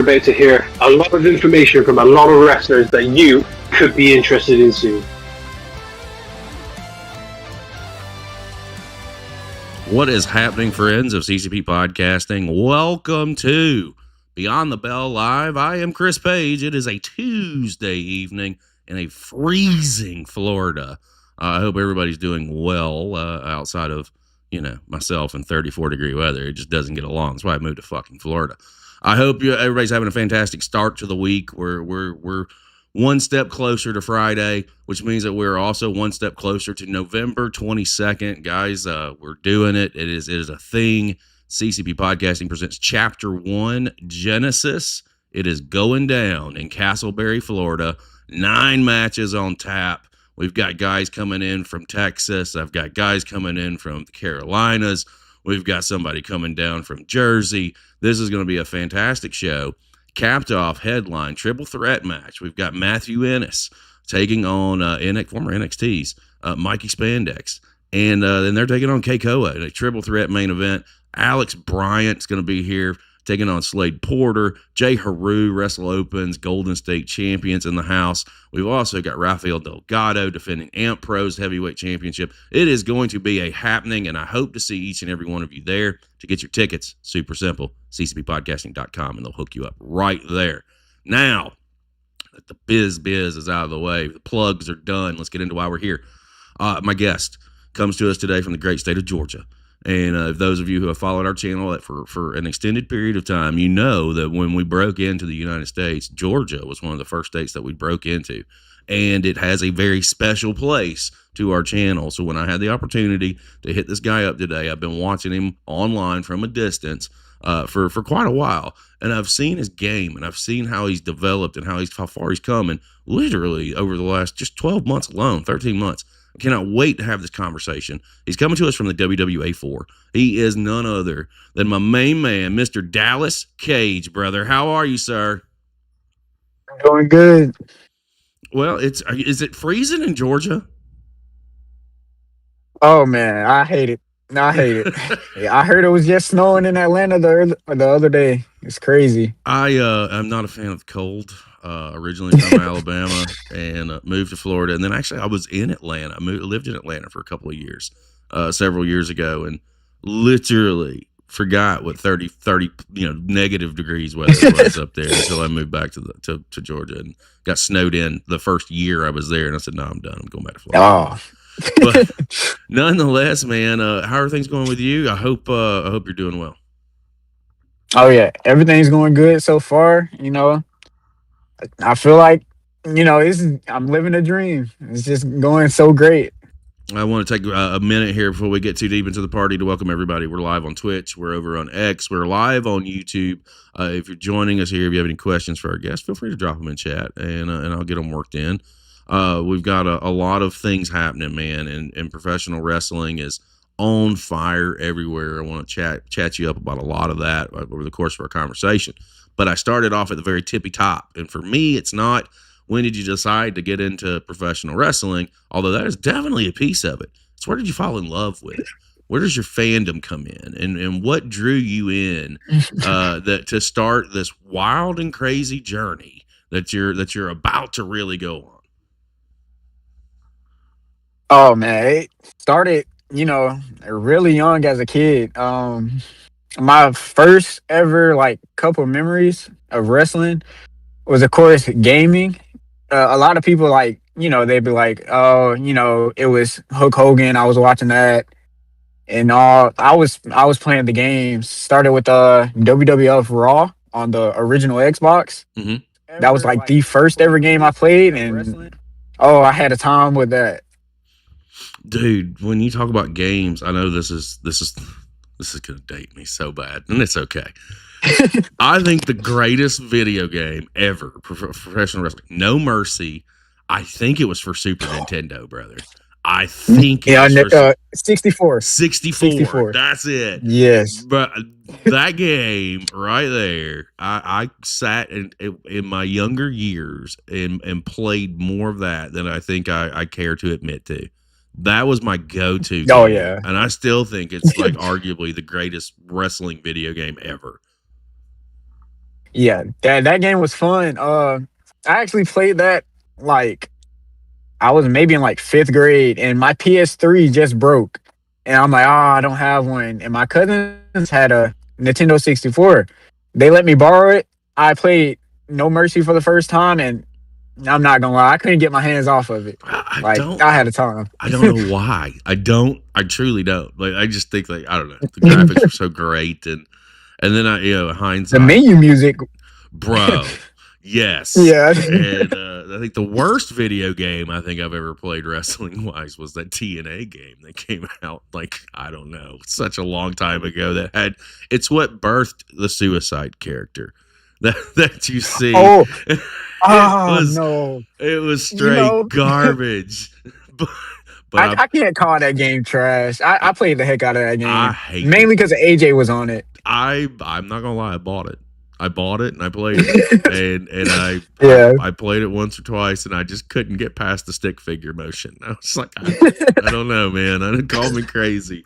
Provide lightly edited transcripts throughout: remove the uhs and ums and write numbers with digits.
About to hear a lot of information from a lot of wrestlers that you could be interested in soon. What is happening, friends of CCP Podcasting? Welcome to Beyond the Bell Live. I am Chris Page. It is a Tuesday evening in a freezing Florida. I hope everybody's doing well outside of, myself in 34-degree weather. It just doesn't get along. That's why I moved to fucking Florida. I hope everybody's having a fantastic start to the week. We're one step closer to Friday, which means that we're also one step closer to November 22nd. Guys, we're doing it. It is a thing. CCP Podcasting presents Chapter 1, Genesis. It is going down in Castleberry, Florida. 9 matches on tap. We've got guys coming in from Texas. I've got guys coming in from the Carolinas. We've got somebody coming down from Jersey. This is going to be a fantastic show. Capped off headline triple threat match. We've got Matthew Ennis taking on former NXT's Mikey Spandex. And then they're taking on Keikoa in a triple threat main event. Alex Bryant's going to be here taking on Slade Porter. Jay Haru, Wrestle Opens, Golden State champions in the house. We've also got Rafael Delgado defending Amp Pro's heavyweight championship. It is going to be a happening, and I hope to see each and every one of you there. To get your tickets, super simple, ccppodcasting.com, and they'll hook you up right there. Now that the biz is out of the way, the plugs are done, let's get into why we're here. My guest comes to us today from the great state of Georgia. And those of you who have followed our channel for an extended period of time, you know that when we broke into the United States, Georgia was one of the first states that we broke into. And it has a very special place to our channel. So when I had the opportunity to hit this guy up today, I've been watching him online from a distance for quite a while. And I've seen his game, and I've seen how he's developed and how far he's come. And literally over the last just 12 months alone, 13 months. I cannot wait to have this conversation. He's coming to us from the WWA4. He is none other than my main man, Mr. Dallas Kage, brother. How are you, sir? I'm doing good. Well, is it freezing in Georgia? Oh, man, I hate it. I hate it. Yeah, I heard it was just snowing in Atlanta the other day. It's crazy. I'm not a fan of the cold. Originally from Alabama and moved to Florida. And then actually I was in Atlanta. I lived in Atlanta for a couple of years, several years ago, and literally forgot what 30 negative degrees weather was up there until I moved back to Georgia and got snowed in the first year I was there. And I said, no, I'm done. I'm going back to Florida. Oh. But nonetheless, man, how are things going with you? I hope you're doing well. Oh, yeah. Everything's going good so far. I feel like, I'm living a dream. It's just going so great. I want to take a minute here before we get too deep into the party to welcome everybody. We're live on Twitch. We're over on X. We're live on YouTube. If you're joining us here, if you have any questions for our guests, feel free to drop them in chat, and I'll get them worked in. We've got a lot of things happening, man, and professional wrestling is on fire everywhere. I want to chat you up about a lot of that over the course of our conversation. But I started off at the very tippy top. And for me, it's not when did you decide to get into professional wrestling, although that is definitely a piece of it. It's where did you fall in love with? Where does your fandom come in? And what drew you in to start this wild and crazy journey that you're about to really go on? Oh, man. It started, really young as a kid. My first ever couple memories of wrestling was, of course, gaming. A lot of people they'd be like, oh, it was Hulk Hogan. I was watching that and all. I was playing the games. Started with WWF Raw on the original Xbox. Mm-hmm. That was the first ever game I played, and I had a time with that. Dude, when you talk about games, I know this is gonna date me so bad, and it's okay. I think the greatest video game ever, professional wrestling, No Mercy. I think it was for Super Nintendo, brother. I think it was for 64. 64. That's it. Yes. But that game right there, I sat in my younger years and played more of that than I think I care to admit to. That was my go-to game. Oh, yeah. And I still think it's arguably the greatest wrestling video game ever. Yeah, that game was fun. I actually played that like I was maybe in like 5th grade, and my PS3 just broke, and I'm like, oh, I don't have one. And my cousins had a Nintendo 64. They let me borrow it. I played No Mercy for the first time, and I'm not gonna lie, I couldn't get my hands off of it. Like I had a time. I don't know why. I truly don't. Like I just think like I don't know. The graphics were so great, and then hindsight. The menu music, bro. Yes. Yeah. And I think the worst video game I think I've ever played wrestling wise was that TNA game that came out like I don't know, such a long time ago. It's what birthed the Suicide character that you see. Oh, no! It was straight garbage. But I can't call that game trash. I played the heck out of that game. I hate mainly because AJ was on it. I'm not gonna lie, I bought it and I played it, and I played it once or twice, and I just couldn't get past the stick figure motion. I was like, I don't know, man. I didn't call me crazy.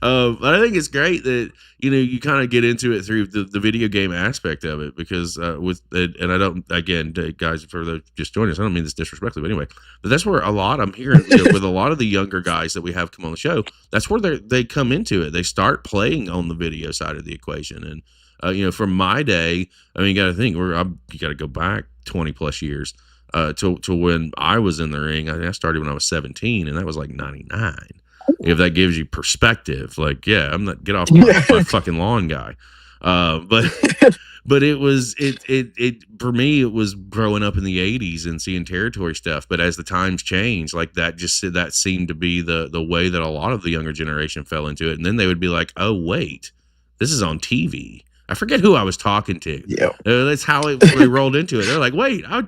But I think it's great that you kind of get into it through the video game aspect of it, because and I don't, again, guys, for those just joining us, I don't mean this disrespectfully, but anyway, but that's where I'm hearing with a lot of the younger guys that we have come on the show, that's where they come into it. They start playing on the video side of the equation, and from my day, I mean, you got to think you got to go back 20 plus years to when I was in the ring. I started when I was 17, and that was like 99. If that gives you perspective, like, yeah, I'm not get off my fucking lawn, guy. But it was for me, it was growing up in the 80s and seeing territory stuff. But as the times changed, like that seemed to be the way that a lot of the younger generation fell into it. And then they would be like, oh wait, this is on TV. I forget who I was talking to. Yeah, that's how we rolled into it. They're like, wait, I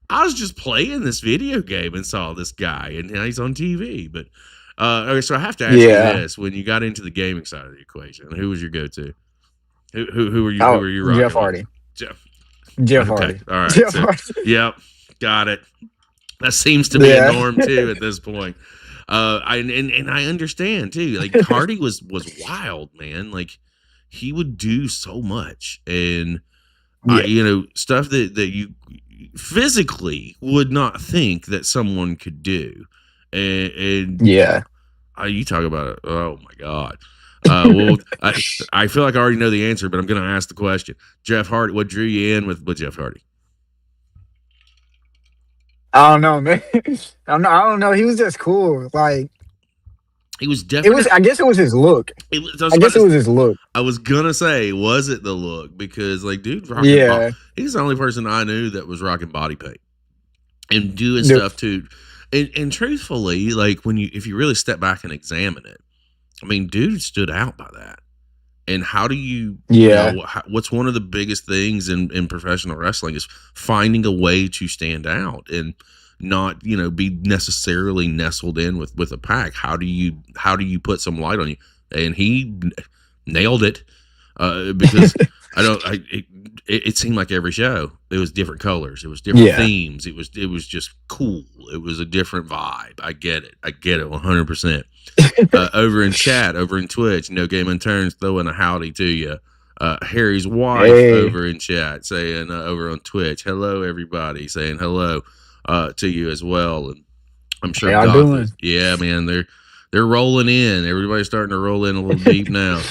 was just playing this video game and saw this guy, and now he's on TV. But okay, so I have to ask you this: when you got into the gaming side of the equation, who was your go-to? Who were you? Who were you rocking? Jeff Hardy. Jeff Hardy. All right. Hardy. Yep, got it. That seems to be a norm too at this point. I understand too. Like Hardy was wild, man. Like he would do so much, and stuff that you physically would not think that someone could do. And you talk about it. Oh my God. Well, I feel like I already know the answer, but I'm going to ask the question. Jeff Hardy, what drew you in with Jeff Hardy? I don't know, man. I don't know. He was just cool. Like he was definitely. I guess it was his look. I guess it was his look. I was gonna say, was it the look? Because like, dude, he's the only person I knew that was rocking body paint and doing stuff too. And truthfully, like if you really step back and examine it, I mean, dude stood out by that. And how do you, what's one of the biggest things in professional wrestling is finding a way to stand out and not, be necessarily nestled in with a pack. How do you put some light on you? And he nailed it because it seemed like every show it was different colors, it was different themes, it was just cool, it was a different vibe. I get it 100%. Over in chat, over in Twitch, No Game and Turns throwing a howdy to you. Harry's wife over in chat saying over on Twitch, hello everybody, saying hello to you as well. And I'm sure yeah, man, they're rolling in. Everybody's starting to roll in a little deep now.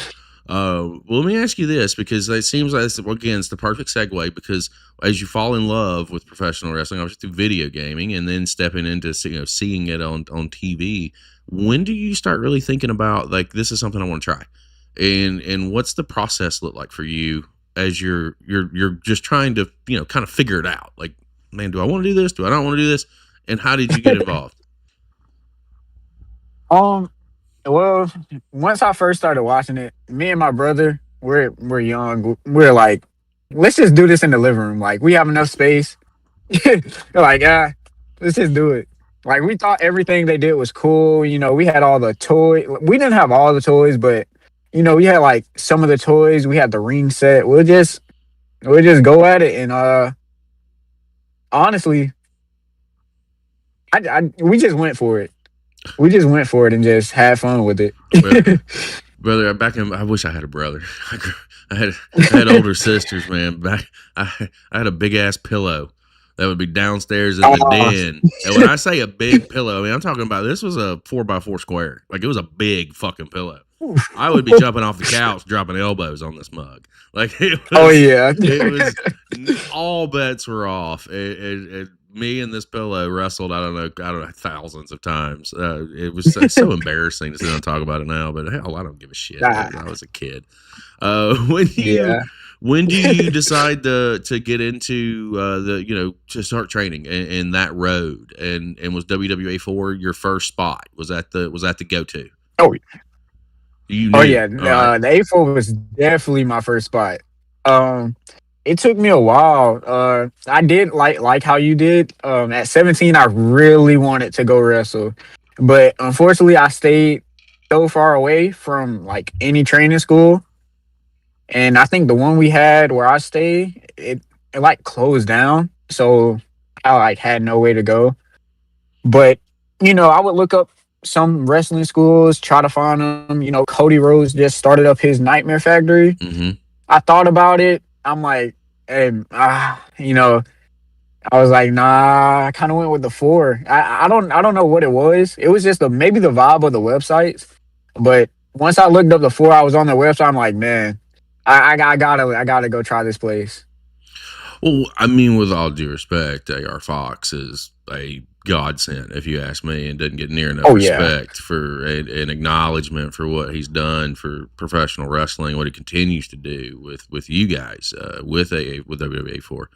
Well, let me ask you this, because it seems like, again, it's the perfect segue, because as you fall in love with professional wrestling, obviously through video gaming, and then stepping into seeing it on TV, when do you start really thinking about, like, this is something I want to try? And what's the process look like for you as you're just trying to, kind of figure it out? Like, man, do I want to do this? Do I not want to do this? And how did you get involved? Well, once I first started watching it, me and my brother, we're young. We're like, let's just do this in the living room. Like, we have enough space. Like, let's just do it. Like, we thought everything they did was cool. We had all the toys. We didn't have all the toys, but we had like some of the toys. We had the ring set. We'll just go at it. And honestly, we just went for it. We just went for it and just had fun with it. Brother, I wish I had a brother. I had older sisters, man. I had a big ass pillow that would be downstairs in the den. And when I say a big pillow, I mean, I'm talking about this was a 4x4 square. Like it was a big fucking pillow. I would be jumping off the couch, dropping elbows on this mug. Like it was, it was all bets were off. And me and this pillow wrestled. I don't know, thousands of times. It was so embarrassing to sit and talk about it now. But hell, I don't give a shit. I was a kid. When do you decide to get into to start training in that road? And was WWA4 your first spot? Was that the go-to? Oh, you knew? Oh yeah, right. The A4 was definitely my first spot. It took me a while. I did like how you did. At 17, I really wanted to go wrestle, but unfortunately, I stayed so far away from like any training school. And I think the one we had where I stay, it like closed down. So I like had no way to go. But, I would look up some wrestling schools, try to find them. Cody Rhodes just started up his Nightmare Factory. Mm-hmm. I thought about it. I'm like, hey, I was like, nah, I kind of went with the 4. I don't know what it was. It was just maybe the vibe of the websites. But once I looked up the 4, I was on their website. I'm like, man, I gotta go try this place. Well, I mean, with all due respect, AR Fox is a godsend, if you ask me, and doesn't get near enough respect for an acknowledgement for what he's done for professional wrestling, what he continues to do with you guys, with WWA4.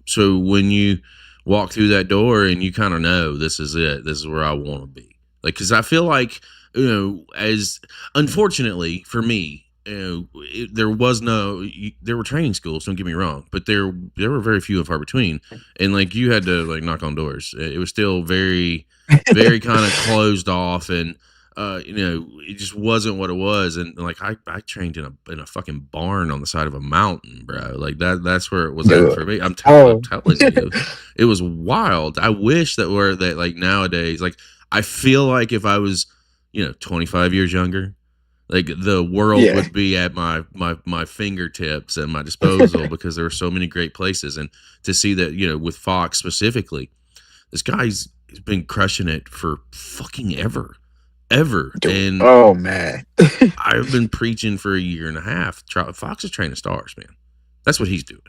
So when you walk through that door and you kind of know this is it, this is where I want to be, like, because I feel like as unfortunately for me. There were training schools, don't get me wrong, but there were very few and far between, and like you had to like knock on doors. It was still very very kind of closed off, and it just wasn't what it was. And like I trained in a fucking barn on the side of a mountain, bro. Like that's where it was at for me. I'm telling you, it was wild. I wish that like nowadays, like I feel like if I was 25 years younger, like the world would be at my fingertips and my disposal because there were so many great places. And to see that, with Fox specifically, this guy's been crushing it for fucking ever. And oh man, I've been preaching for a year and a half. Fox is training stars, man. That's what he's doing.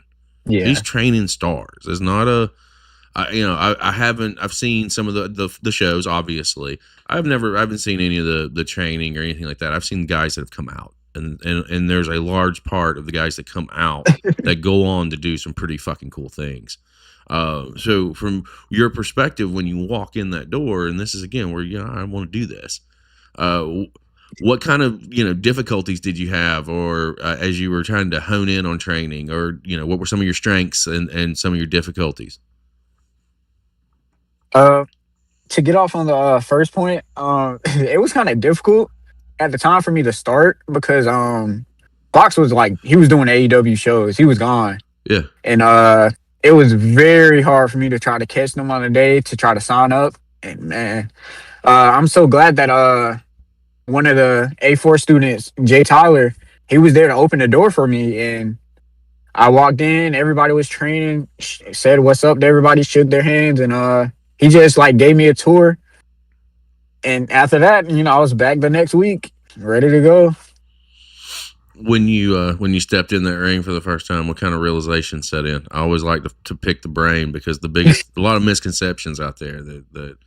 Yeah, he's training stars. It's not I've seen some of the shows, obviously. I haven't seen any of the training or anything like that. I've seen guys that have come out, and there's a large part of the guys that come out that go on to do some pretty fucking cool things. So from your perspective, when you walk in that door, and this is again where I want to do this, what kind of difficulties did you have, or as you were trying to hone in on training, or what were some of your strengths and some of your difficulties? To get off on the first point, it was kind of difficult at the time for me to start because Fox was like, he was doing AEW shows. He was gone. Yeah. And it was very hard for me to try to catch them on a day to try to sign up. And man, I'm so glad that one of the A4 students, Jay Tyler, he was there to open the door for me. And I walked in, everybody was training, said what's up to everybody, shook their hands, and he just like gave me a tour. And after that, I was back the next week, ready to go. When you stepped in that ring for the first time, what kind of realization set in? I always like to pick the brain because a lot of misconceptions out there that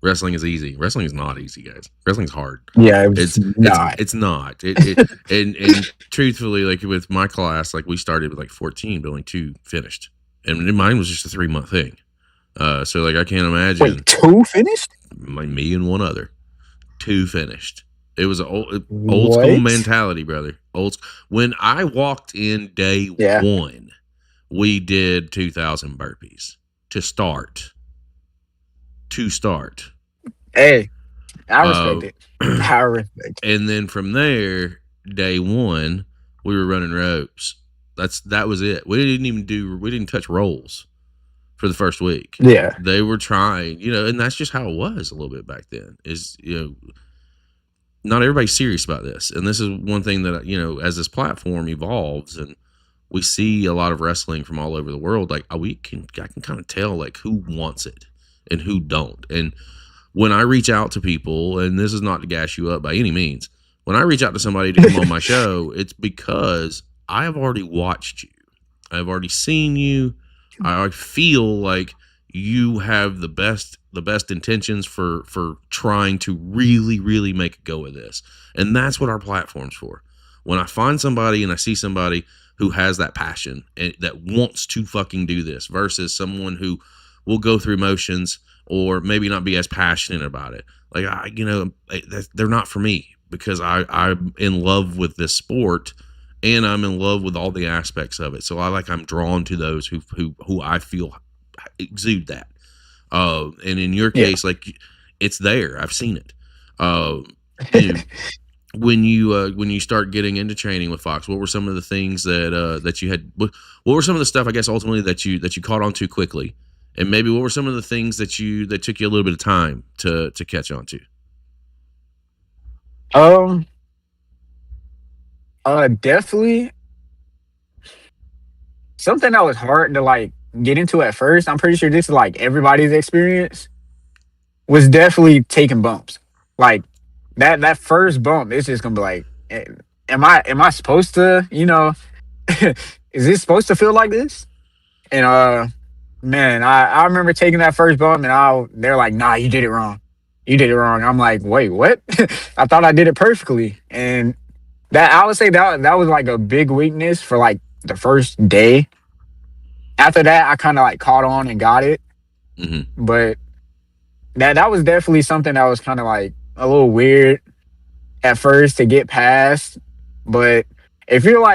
wrestling is easy. Wrestling is not easy, guys. Wrestling's hard. Yeah, it's not. It's not. And truthfully, like with my class, like we started with like 14, but only 2 finished, and mine was just a 3-month thing. So like I can't imagine. Wait, 2 finished? Like me and one other, 2 finished. It was an old school mentality, brother. When I walked in day 1, we did 2,000 burpees to start. Hey, I respect it. I respect it. And then from there, day 1, we were running ropes. That was it. We didn't touch rolls for the first week. Yeah. They were trying, and that's just how it was a little bit back then. not everybody's serious about this. And this is one thing that, as this platform evolves and we see a lot of wrestling from all over the world, like I can kind of tell like who wants it and who don't. And when I reach out to people, and this is not to gas you up by any means, when I reach out to somebody to come on my show, it's because I have already watched you. I've already seen you. I feel like you have the best intentions for trying to really, really make a go of this. And that's what our platform's for. When I find somebody and I see somebody who has that passion and that wants to fucking do this versus someone who will go through motions or maybe not be as passionate about it. Like, they're not for me because I'm in love with this sport and I'm in love with all the aspects of it. So I'm drawn to those who I feel exude that. And in your case, like it's there. I've seen it. When you start getting into training with Fox, what were some of the things that you had? What were some of the stuff, I guess, ultimately that you caught on to quickly, and maybe what were some of the things that took you a little bit of time to catch on to? Definitely something that was hard to like get into at first. I'm pretty sure this is like everybody's experience. Was definitely taking bumps. Like that first bump, it's just gonna be like, am I supposed to, is this supposed to feel like this? And man, I remember taking that first bump and they're like, nah, you did it wrong. You did it wrong. I'm like, wait, what? I thought I did it perfectly. And that I would say that was like a big weakness for like the first day. After that, I kind of like caught on and got it. Mm-hmm. But that was definitely something that was kind of like a little weird at first to get past. But if you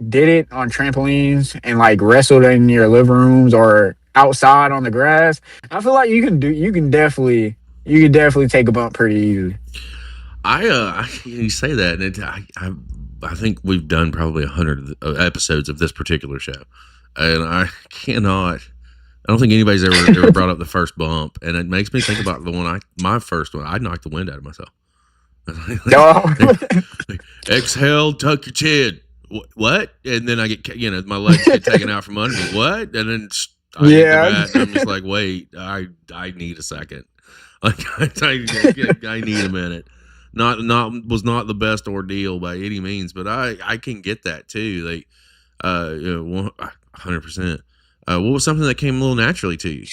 did it on trampolines and like wrestled in your living rooms or outside on the grass, I feel like you can definitely take a bump pretty easily. You say that, and I think we've done probably 100 episodes of this particular show, and I don't think anybody's ever brought up the first bump, and it makes me think about my first one. I knocked the wind out of myself. Exhale, tuck your chin. What? And then I get, my legs get taken out from under me. What? And then I hit the mat, and I'm just like, wait, I need a second. Like I need a minute. Was not the best ordeal by any means, but I can get that too. Like, 100%. What was something that came a little naturally to you?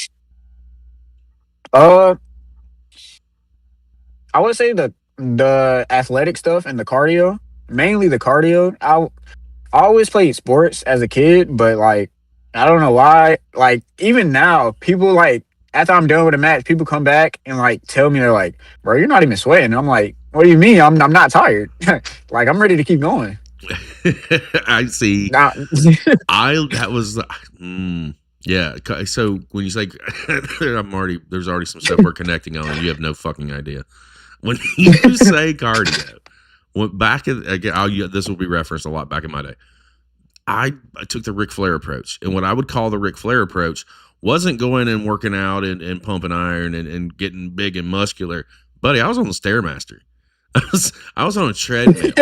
I would say the athletic stuff and the cardio, mainly the cardio. I always played sports as a kid, but like I don't know why. Like even now, people like after I'm done with a match, people come back and like tell me they're like, "Bro, you're not even sweating." And I'm like, "What do you mean? I'm not tired. Like I'm ready to keep going." I see. Nah. Yeah. So when you say there's already some stuff we're connecting on, and you have no fucking idea. When you say cardio, this will be referenced a lot back in my day. I took the Ric Flair approach, and what I would call the Ric Flair approach wasn't going and working out and pumping iron and getting big and muscular, buddy. I was on the Stairmaster. I was on a treadmill.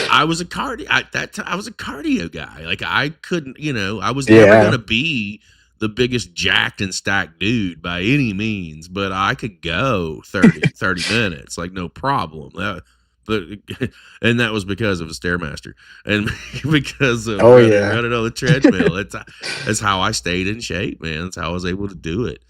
I was a cardio. I was a cardio guy. Like I couldn't, I was never gonna be the biggest jacked and stacked dude by any means, but I could go 30 minutes, like no problem. And that was because of a Stairmaster and because of running on the treadmill. That's how I stayed in shape, man. That's how I was able to do it.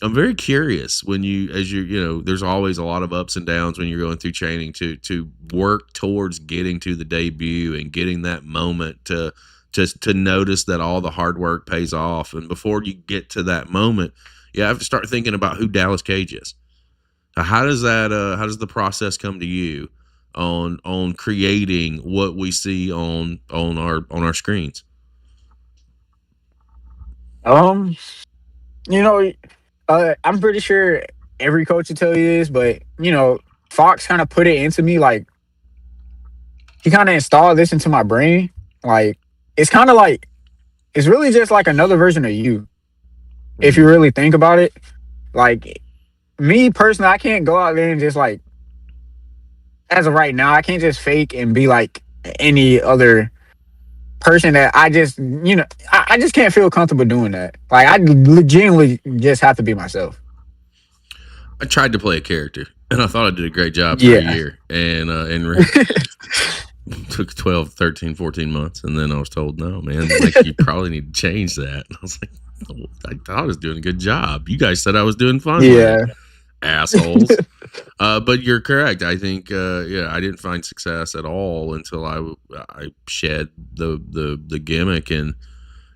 I'm very curious when there's always a lot of ups and downs when you're going through training to work towards getting to the debut and getting that moment to notice that all the hard work pays off. And before you get to that moment, you have to start thinking about who Dallas Kage is. How does the process come to you on creating what we see on our screens? I'm pretty sure every coach will tell you this, but Fox kind of put it into me, like he kind of installed this into my brain. Like it's kind of like it's really just like another version of you. If you really think about it, like me personally, I can't go out there and just like as of right now, I can't just fake and be like any other person that I just, I just can't feel comfortable doing that. Like, I legitimately just have to be myself. I tried to play a character, and I thought I did a great job for a Yeah. year, and took 12, 13, 14 months, and then I was told, no, man, like, you probably need to change that. And I was like, oh, I thought I was doing a good job. You guys said I was doing fun with it, assholes. But you're correct. I think, I didn't find success at all until I shed the gimmick, and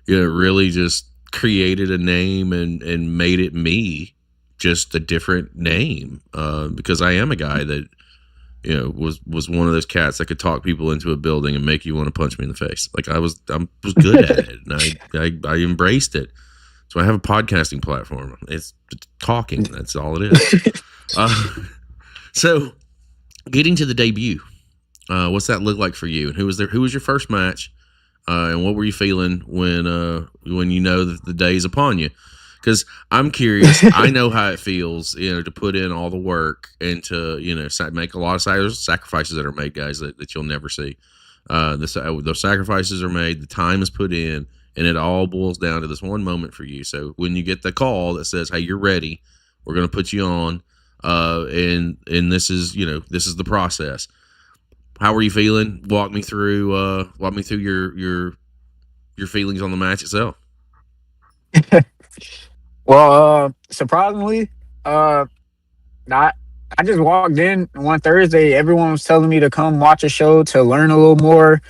it really just created a name and made it me, just a different name, because I am a guy that, was one of those cats that could talk people into a building and make you want to punch me in the face. Like I was good at it, and I embraced it. So I have a podcasting platform. It's talking. That's all it is. So getting to the debut, what's that look like for you? And who was your first match? And what were you feeling when you know that the day is upon you? Because I'm curious. I know how it feels, to put in all the work and to, make a lot of sacrifices that are made, guys, that you'll never see. Those sacrifices are made, the time is put in, and it all boils down to this one moment for you. So when you get the call that says, hey, you're ready, we're going to put you on, and this is the process. How were you feeling? Walk me through your feelings on the match itself. Well, surprisingly, I just walked in one Thursday. Everyone was telling me to come watch a show to learn a little more,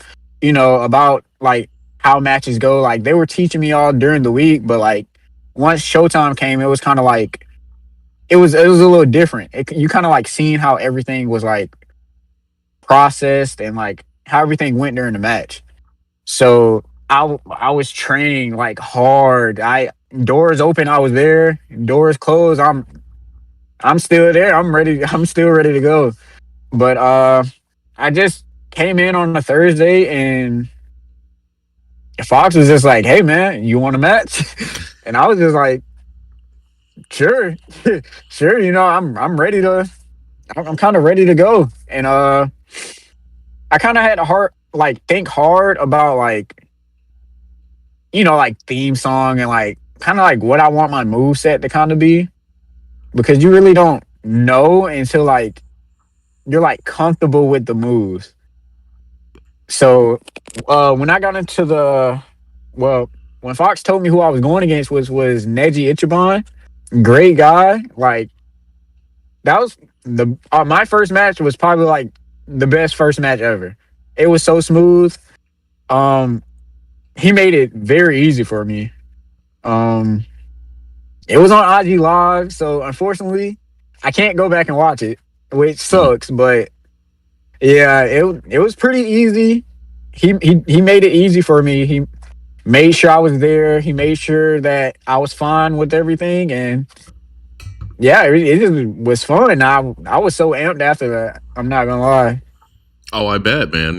about like how matches go. Like they were teaching me all during the week, but like once showtime came, it was kind of like it was a little different. You kind of like seeing how everything was like processed and like how everything went during the match. So I was training like hard. Doors open, I was there. Doors closed, I'm still there. I'm still ready to go. But I just came in on a Thursday and Fox was just like, "Hey man, you want a match?" And I was just like, "Sure." Sure, I'm ready to I'm kind of ready to go. And I kind of had to think hard about like theme song and like kind of like what I want my moveset to kind of be, because you really don't know until like you're like comfortable with the moves. So when I got into when Fox told me who I was going against was Neji Ichiban, great guy. Like that was my first match was probably like the best first match ever. It was so smooth. He made it very easy for me. It was on IG Live, so unfortunately, I can't go back and watch it, which sucks. But yeah, it was pretty easy. He made it easy for me. He made sure I was there. He made sure that I was fine with everything, and yeah, it just was fun. I was so amped after that. I'm not gonna lie. Oh, I bet, man.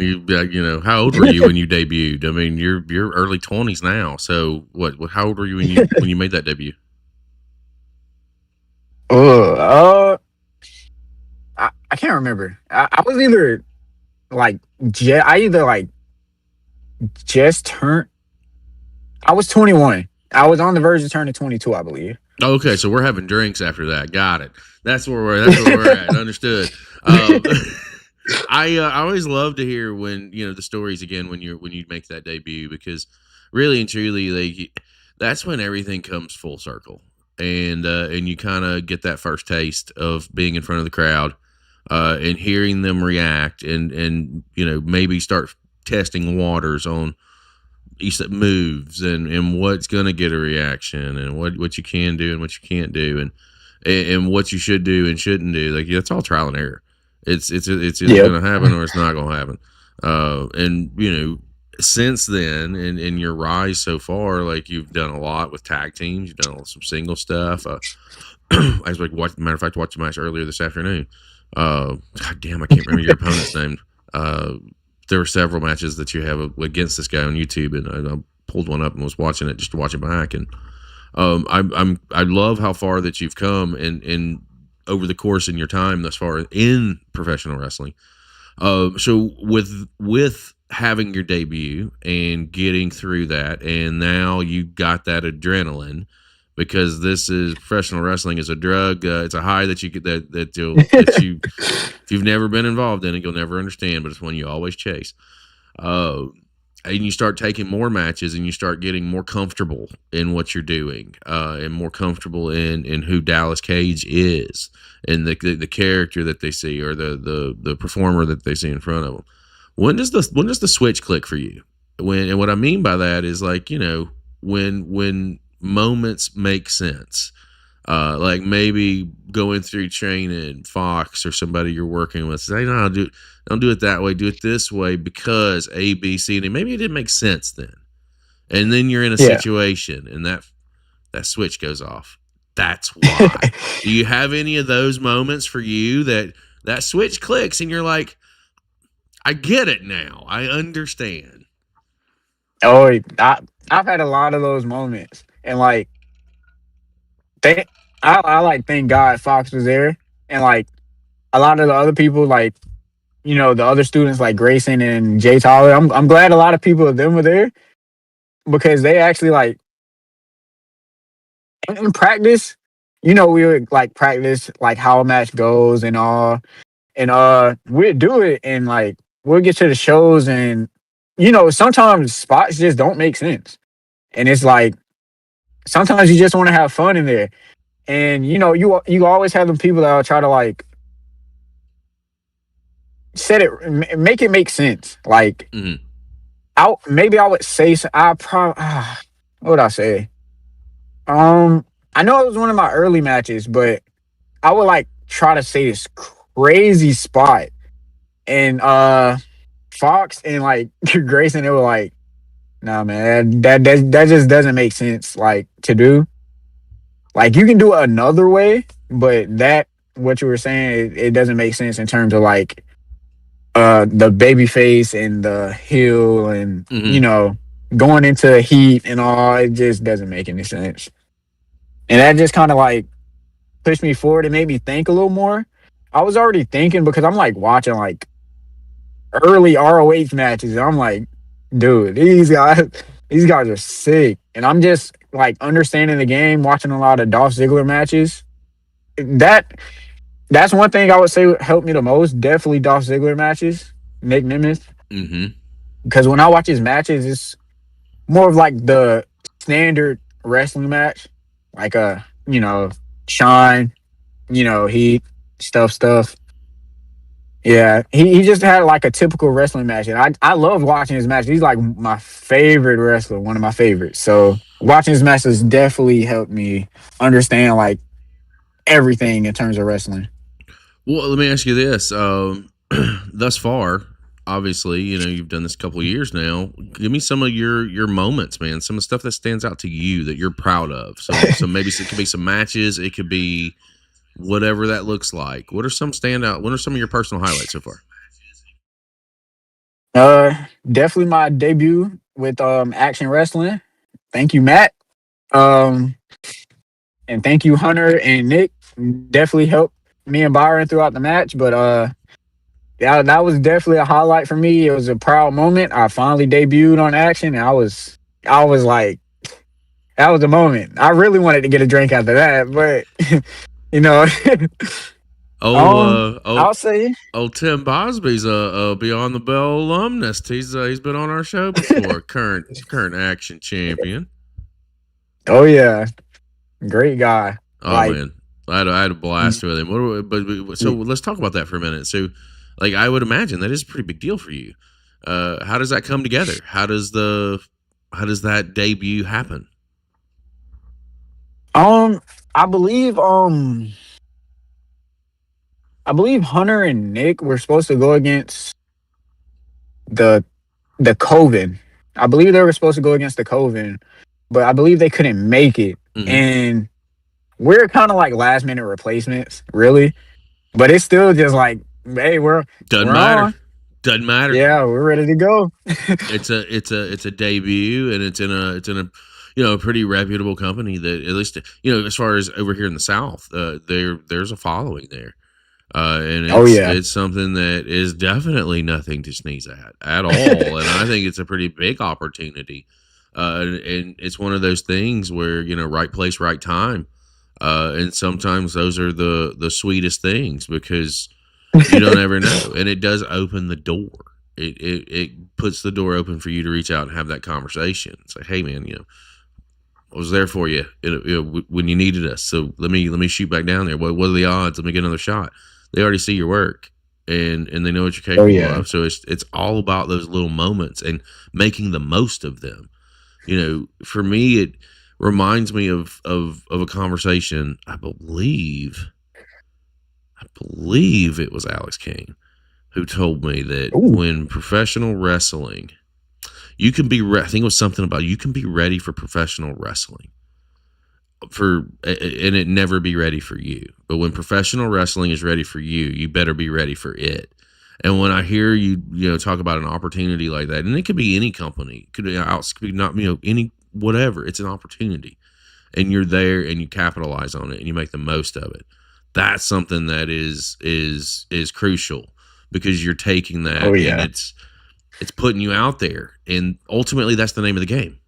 How old were you when you debuted? I mean, you're early 20s now. So what? How old were you when you made that debut? I can't remember. I was either like just turned. I was 21. I was on the verge of turning 22, I believe. Okay, so we're having drinks after that. Got it. That's where we're at. Understood. I always love to hear when the stories again when you make that debut, because really and truly, like, that's when everything comes full circle, and you kind of get that first taste of being in front of the crowd, and hearing them react, and maybe start testing waters on moves and what's gonna get a reaction, and what you can do and what you can't do, and what you should do and shouldn't do. Like, that's all trial and error. It's either going to happen or it's not going to happen. And since then, in your rise so far, like, you've done a lot with tag teams. You've done some single stuff. I was like, matter of fact, watched a match earlier this afternoon. God damn, I can't remember your opponent's name. There were several matches that you have against this guy on YouTube, and I pulled one up and was watching it just to watch it back. And I love how far that you've come, and over the course in your time thus far in professional wrestling. So with having your debut and getting through that, and now you got that adrenaline, because this is professional wrestling is a drug. It's a high that you get that you if you've never been involved in it, you'll never understand. But it's one you always chase. And you start taking more matches, and you start getting more comfortable in what you're doing, and more comfortable in who Dallas Kage is, and the character that they see, or the performer that they see in front of them. When does the switch click for you? And what I mean by that is, like, when moments make sense. Like maybe going through training, Fox or somebody you're working with say, no, don't do it that way, do it this way because A, B, C, and maybe it didn't make sense then. And then you're in a situation and that switch goes off. That's why. Do you have any of those moments for you that switch clicks and you're like, I get it now, I understand? Oh, I've had a lot of those moments, and like, I like thank God Fox was there, and like a lot of the other people, like, the other students like Grayson and Jay Tyler. I'm glad a lot of people of them were there, because they actually, like, in practice, we would like practice like how a match goes and all, and we'd do it, and like we'll get to the shows, and sometimes spots just don't make sense, and it's like sometimes you just want to have fun in there. And you always have them people that will try to like make it make sense. Like, maybe I would say what would I say? I know it was one of my early matches, but I would like try to say this crazy spot, and Fox and like Grayson, they were like, "Nah, man, that just doesn't make sense. Like, to do. Like, you can do it another way, but what you were saying, it doesn't make sense in terms of like the baby face and the heel, and going into heat and all. It just doesn't make any sense. And that just kind of like pushed me forward and made me think a little more. I was already thinking because I'm like watching like early ROH matches, and I'm like, dude, these guys are sick. And I'm just like understanding the game, watching a lot of Dolph Ziggler matches. That's one thing I would say helped me the most. Definitely Dolph Ziggler matches, Nick Nemeth. Because when I watch his matches, it's more of like the standard wrestling match, like shine, heat, stuff. Yeah, he just had like a typical wrestling match, and I love watching his match. He's like my favorite wrestler, one of my favorites. So watching his matches definitely helped me understand like everything in terms of wrestling. Well, let me ask you this: thus far, obviously, you've done this a couple of years now. Give me some of your moments, man. Some of the stuff that stands out to you that you're proud of. So maybe it could be some matches. It could be whatever that looks like. What are some of your personal highlights so far? Definitely my debut with Action Wrestling. Thank you, Matt. And thank you, Hunter and Nick. Definitely helped me and Byron throughout the match. But yeah, that was definitely a highlight for me. It was a proud moment. I finally debuted on Action, and I was like, that was a moment. I really wanted to get a drink after that, but I'll say Tim Bosby's a Beyond the Bell alumnus. He's been on our show before. current Action champion. Oh yeah, great guy. Oh man, I had a blast with him. So let's talk about that for a minute. So, like, I would imagine that is a pretty big deal for you. How does that come together? How does that debut happen? I believe Hunter and Nick were supposed to go against the Coven. I believe they were supposed to go against the Coven, but I believe they couldn't make it. And we're kind of like last minute replacements, really. But it's still just like, hey, doesn't matter. Yeah, we're ready to go. It's a debut, and it's in a a pretty reputable company that at least as far as over here in the South, there's a following there. And Oh yeah. it's something that is definitely nothing to sneeze at all. And I think it's a pretty big opportunity. And it's one of those things where, right place, right time. And sometimes those are the sweetest things because you don't ever know. And it does open the door. It puts the door open for you to reach out and have that conversation. Say, hey man, I was there for you, when you needed us. So let me shoot back down there. What are the odds? Let me get another shot. They already see your work and they know what you're capable of. So it's all about those little moments and making the most of them. For me, it reminds me of a conversation. I believe it was Alex Kane who told me that when professional wrestling, you can be I think it was something about you can be ready for professional wrestling and it never be ready for you. But when professional wrestling is ready for you, you better be ready for it. And when I hear you talk about an opportunity like that, and it could be any company, could be not any whatever, it's an opportunity, and you're there and you capitalize on it and you make the most of it. That's something that is crucial because you're taking that and it's putting you out there, and ultimately that's the name of the game.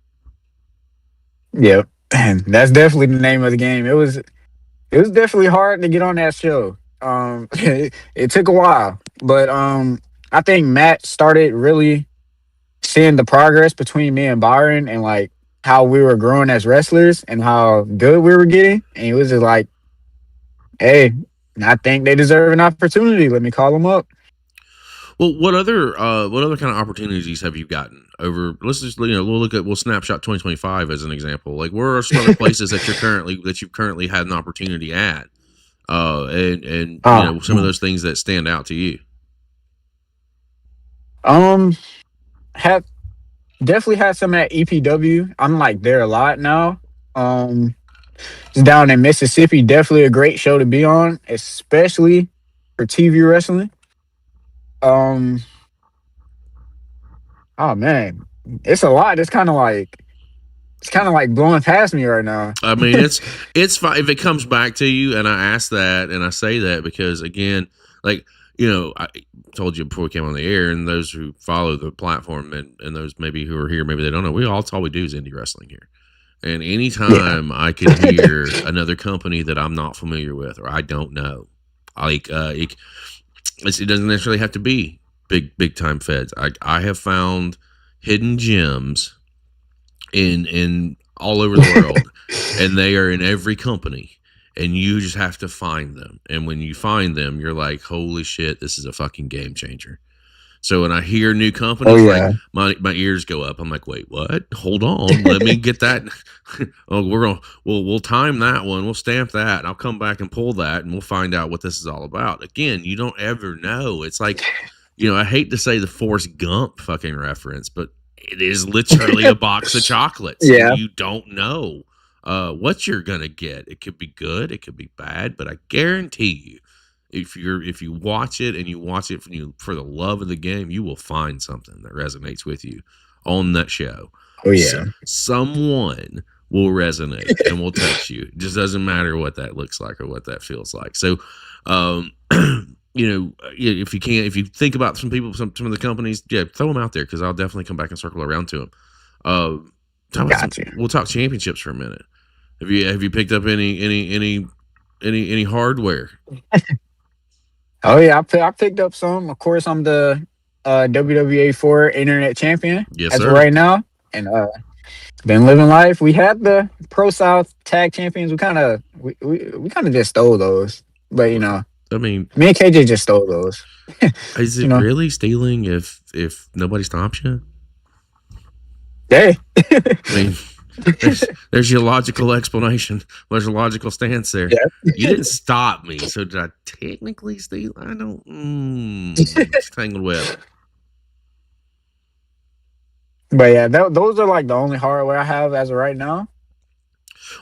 Yeah, that's definitely the name of the game. It was definitely hard to get on that show. It took a while, but I think Matt started really seeing the progress between me and Byron and like how we were growing as wrestlers and how good we were getting, and it was just like, hey, I think they deserve an opportunity. Let me call them up. Well, what other kind of opportunities have you gotten over? Let's just we'll snapshot 2025 as an example. Like, where are some other places that you've currently had an opportunity at, and some of those things that stand out to you. Have definitely had some at EPW. I'm like there a lot now. It's down in Mississippi. Definitely a great show to be on, especially for TV wrestling. Oh man, it's a lot. It's kind of like blowing past me right now. I mean, it's fine if it comes back to you. And I ask that and I say that because again, like, I told you before we came on the air, and those who follow the platform and those maybe who are here, maybe they don't know. That's all we do is indie wrestling here. And anytime I can hear another company that I'm not familiar with or I don't know, like it doesn't necessarily have to be big time feds. I have found hidden gems in all over the world, and they are in every company, and you just have to find them. And when you find them, you're like, holy shit, this is a fucking game changer. So when I hear new companies, like my ears go up. I'm like, wait, what? Hold on, let me get that. We'll time that one. We'll stamp that, and I'll come back and pull that, and we'll find out what this is all about. Again, you don't ever know. It's like, I hate to say the Forrest Gump fucking reference, but it is literally a box of chocolates. Yeah, you don't know what you're gonna get. It could be good, it could be bad, but I guarantee you, if you watch it and you watch it for the love of the game, you will find something that resonates with you on that show. Oh yeah, someone will resonate and will touch you. It just doesn't matter what that looks like or what that feels like. So, if you think about some people, some of the companies, throw them out there because I'll definitely come back and circle around to them. We'll talk championships for a minute. Have you picked up any hardware? Oh yeah, I picked up some. Of course, I'm the WWA4 Internet Champion as of right now, and been living life. We had the Pro South Tag Champions. We kind of just stole those, but I mean, me and KJ just stole those. Is it really stealing if nobody stops you? Hey, I mean, there's your logical explanation. There's a logical stance there. Yeah. You didn't stop me, so did I technically steal? I don't. It's tangled web. But yeah, those are like the only hardware I have as of right now.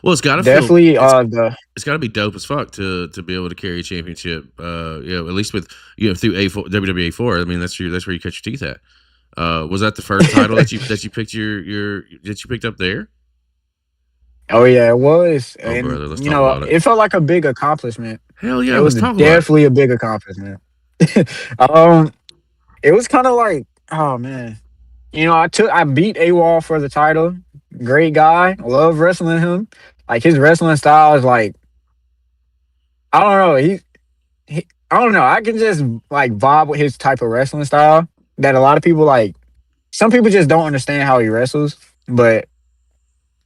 Well, it's got to definitely it's got to be dope as fuck to be able to carry a championship. At least with through WWA4. I mean, that's where you cut your teeth at. Was that the first title that you picked that you picked up there? Oh yeah, it was, Oh, and brother, let's talk about it. it felt like a big accomplishment. Hell yeah, It let's was talk about it. definitely a big accomplishment. um, it was kind of like, oh man, I beat AWOL for the title. Great guy, love wrestling him. Like his wrestling style is like, I don't know, I don't know. I can just like vibe with his type of wrestling style that a lot of people like. Some people just don't understand how he wrestles, but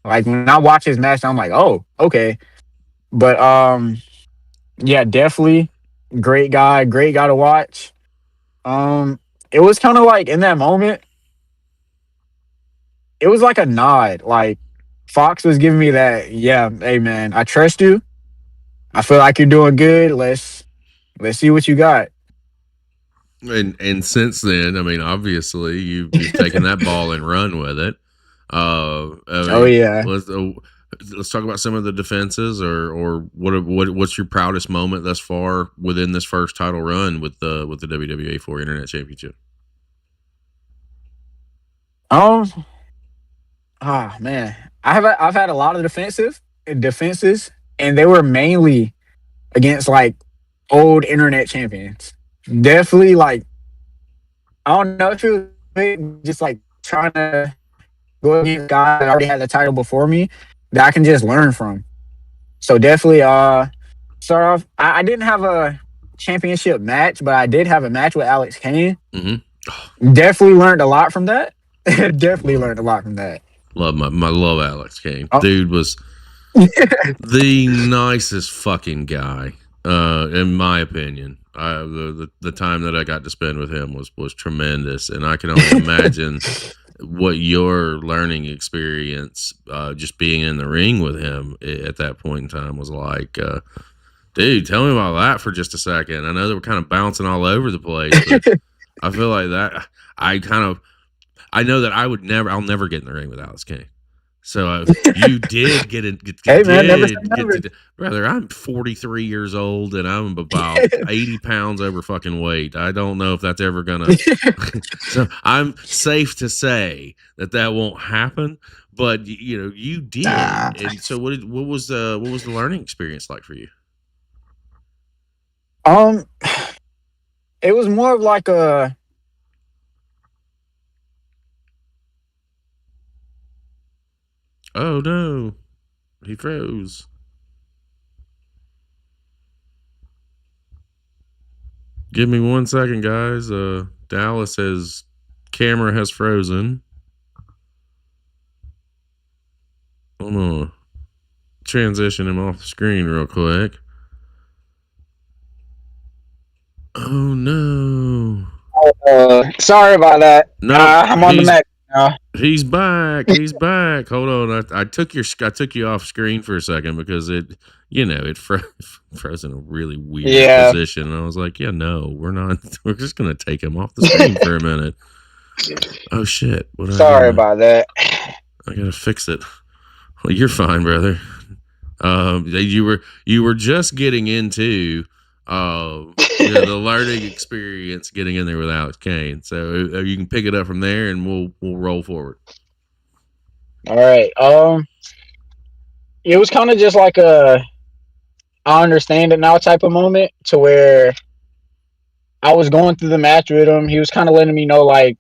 like when I watch his match, I'm like, oh, okay. But yeah, definitely great guy to watch. Um, it was kind of like in that moment, it was like a nod. Like Fox was giving me that, yeah, hey man, I trust you. I feel like you're doing good. Let's see what you got. And since then, I mean, obviously you've taken that ball and run with it. I Oh mean, yeah. let's talk about some of the defenses, or what's your proudest moment thus far within this first title run with the WWA4 Internet Championship. Um, man, I've had a lot of defenses, and they were mainly against like old internet champions. Definitely like I don't know if it was just like trying to go against guys that already had the title before me that I can just learn from. So definitely start off I didn't have a championship match, but I did have a match with Alex Kane. Definitely learned a lot from that. Definitely learned a lot from that. Love my love Alex Kane. Oh. Dude was the nicest fucking guy, in my opinion. The time that I got to spend with him was tremendous, and I can only imagine what your learning experience, just being in the ring with him at that point in time was like. Dude, tell me about that for just a second. I know that we're kind of bouncing all over the place, but I feel like that I know that I'll never get in the ring with Alex Kane. So you did Hey man, never say never. Brother, I'm 43 years old and I'm about 80 pounds over fucking weight. I don't know if that's ever gonna. So I'm safe to say that won't happen. But you did. And so what was the learning experience like for you? It was more of like a. Oh no, he froze. Give me 1 second, guys. Dallas says camera has frozen. I'm gonna transition him off the screen real quick. Oh no. Sorry about that. No, I'm on the Mac now. He's back. He's back. Hold on. I took you off screen for a second because it froze in a really weird position. And I was like, yeah, no, we're not. We're just gonna take him off the screen for a minute. Oh shit! Sorry about that. I gotta fix it. Well, you're fine, brother. You were just getting into the learning experience, getting in there with Alex Kane. So you can pick it up from there, and we'll roll forward. All right. It was kind of just like I understand it now type of moment to where I was going through the match with him. He was kind of letting me know like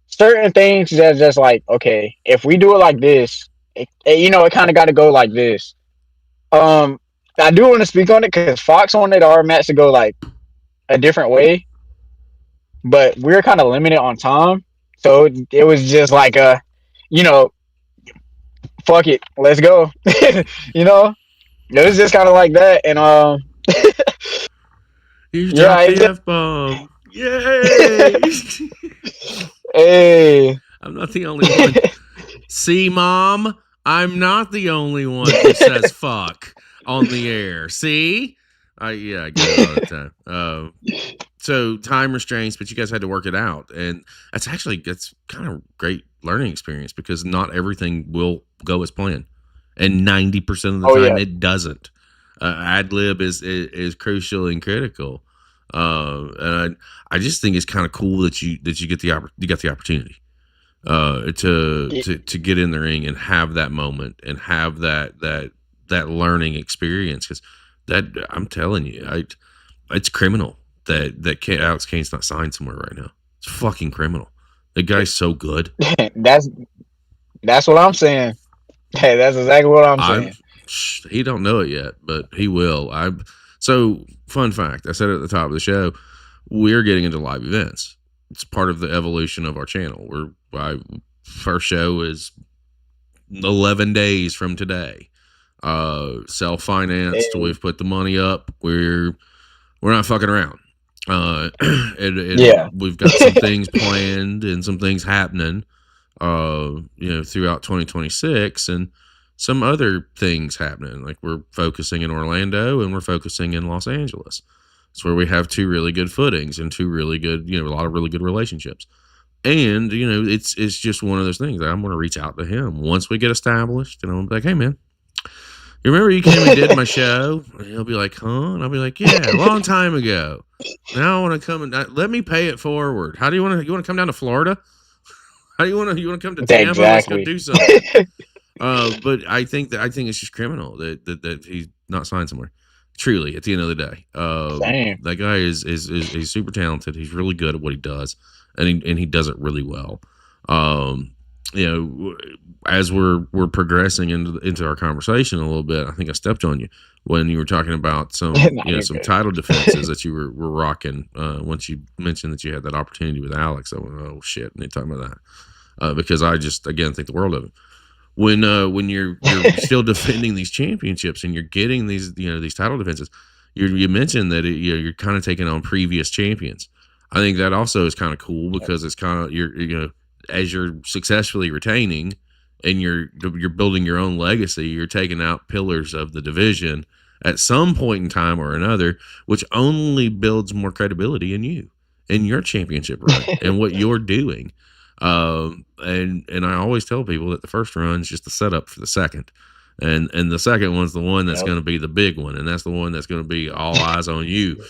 certain things that just like, okay, if we do it like this, it kind of got to go like this. I do want to speak on it because Fox wanted our match to go like a different way, but we were kind of limited on time, so it was just like fuck it, let's go. It was just kind of like that, and you dropped the F-bomb. Yay! Hey, I'm not the only one. See, Mom, I'm not the only one who says fuck on the air. See? I get it all the time. So time restraints, but you guys had to work it out. And that's kind of great learning experience because not everything will go as planned. And 90% of the time it doesn't. Ad lib is crucial and critical. And I just think it's kind of cool that you got the opportunity. to get in the ring and have that moment and have that learning experience. Because that, I'm telling you, it's criminal that Alex Kane's not signed somewhere right now. It's fucking criminal. The guy's so good. That's what I'm saying. Hey, that's exactly what I'm saying. He don't know it yet, but he will. So, fun fact, I said it at the top of the show, we're getting into live events. It's part of the evolution of our channel. First show is 11 days from today. Self-financed. We've put the money up. We're not fucking around. And we've got some things planned and some things happening, throughout 2026, and some other things happening. Like we're focusing in Orlando and we're focusing in Los Angeles. It's where we have two really good footings and two really good, a lot of really good relationships. And, it's just one of those things that I'm going to reach out to him once we get established, and I'm like, hey man, you remember you came and did my show? And he'll be like, huh? And I'll be like, yeah, a long time ago. Now I want to come and let me pay it forward. How do you want to come down to Florida? How do you want to come to Tampa? Exactly. Let's go do something. But I think it's just criminal that he's not signed somewhere. Truly, at the end of the day, that guy is he's super talented. He's really good at what he does, and he does it really well. As we're progressing into our conversation a little bit, I think I stepped on you when you were talking about some some title defenses that you were rocking. Once you mentioned that you had that opportunity with Alex, I went, oh shit, and they talking about that because I just again think the world of it. When you're still defending these championships and you're getting these these title defenses, you mentioned that you're kind of taking on previous champions. I think that also is kind of cool because it's kind of you're as you're successfully retaining and you're building your own legacy, you're taking out pillars of the division at some point in time or another, which only builds more credibility in you and your championship run and what you're doing. And I always tell people that the first run is just the setup for the second, and the second one's the one that's going to be the big one, and that's the one that's going to be all eyes on you.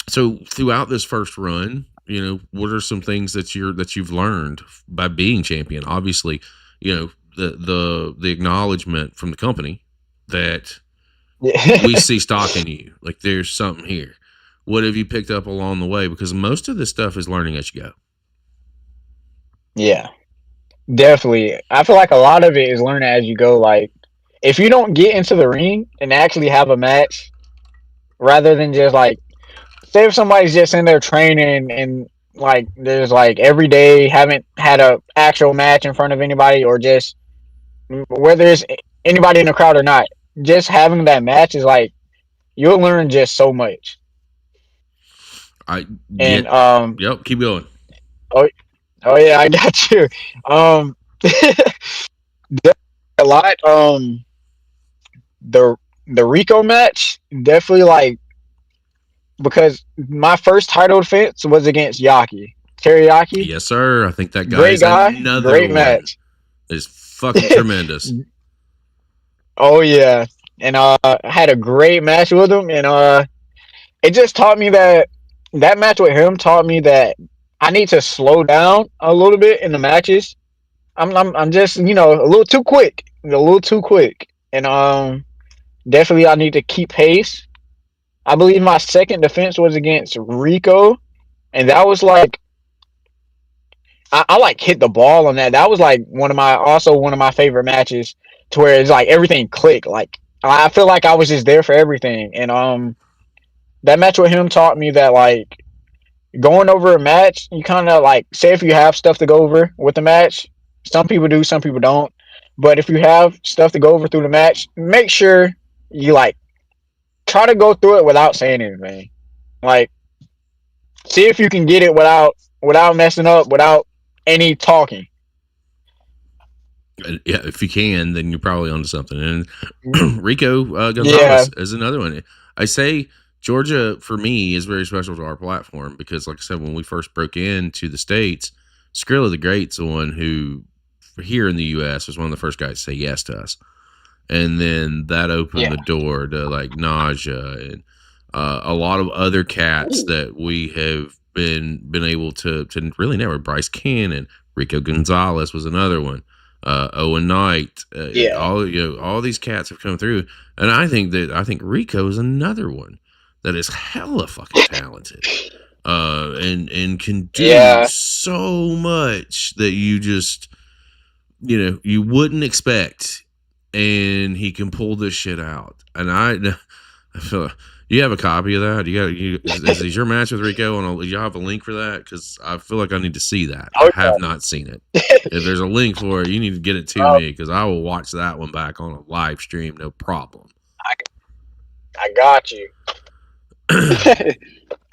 So throughout this first run, what are some things that you've learned by being champion? Obviously, the acknowledgement from the company that we see stock in you, like there's something here. What have you picked up along the way? Because most of this stuff is learning as you go. Yeah, definitely. I feel like a lot of it is learning as you go. Like, if you don't get into the ring and actually have a match, rather than just like, say if somebody's just in there training and like there's like every day haven't had a actual match in front of anybody, or just whether it's anybody in the crowd or not, just having that match is like you'll learn just so much. Yep, keep going. Oh yeah, I got you. A lot. The Rico match definitely, like, because my first title defense was against Teriyaki. Yes, sir. I think that great guy. Another great one. Match. It's fucking tremendous. Oh yeah, and I had a great match with him, and it just taught me that match with him taught me that I need to slow down a little bit in the matches. I'm just a little too quick, and definitely I need to keep pace. I believe my second defense was against Rico, and that was like I like hit the ball on that. That was like one of my favorite matches, to where it's like everything clicked. Like I feel like I was just there for everything, and that match with him taught me that, like, going over a match, you kind of like, say if you have stuff to go over with the match, some people do, some people don't. But if you have stuff to go over through the match, make sure you like try to go through it without saying anything. Like, see if you can get it without messing up, without any talking. Yeah, if you can, then you're probably onto something. And Rico Gonzalez is another one. I say Georgia, for me, is very special to our platform because, like I said, when we first broke into the States, Skrilla the Great's the one who, here in the U.S., was one of the first guys to say yes to us. And then that opened the door to, like, Naja and a lot of other cats that we have been able to really network. Bryce Cannon, Rico Gonzalez was another one. Owen Knight, all these cats have come through, and I think Rico is another one that is hella fucking talented, and can do so much that you just you wouldn't expect, and he can pull this shit out. And I feel you have a copy of that. Is your match with Rico? You have a link for that? Because I feel like I need to see that. I have not seen it. If there's a link for it, you need to get it to me, because I will watch that one back on a live stream, no problem. I got you.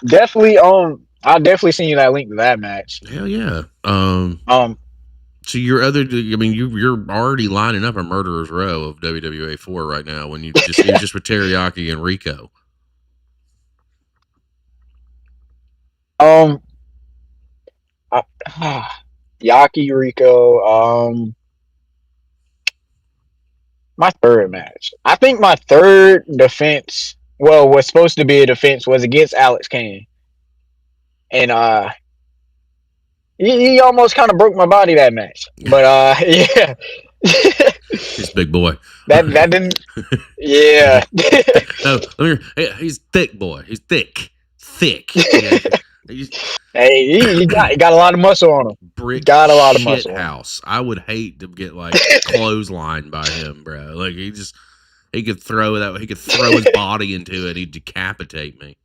Definitely. I'll definitely send you that link to that match. Hell yeah. So you're already lining up a murderer's row of WWA4 right now when you're just with Teriyaki and Rico. Yaki, Rico. My third match. I think my third defense, was supposed to be a defense, was against Alex Kane. And he almost kind of broke my body that match. But yeah. He's a big boy. That didn't. Yeah. No, he's thick boy. He's thick. Yeah. Hey, he got a lot of muscle on him. Got a lot of muscle. House. I would hate to get clotheslined by him, bro. Like he could throw that. He could throw his body into it. He'd decapitate me.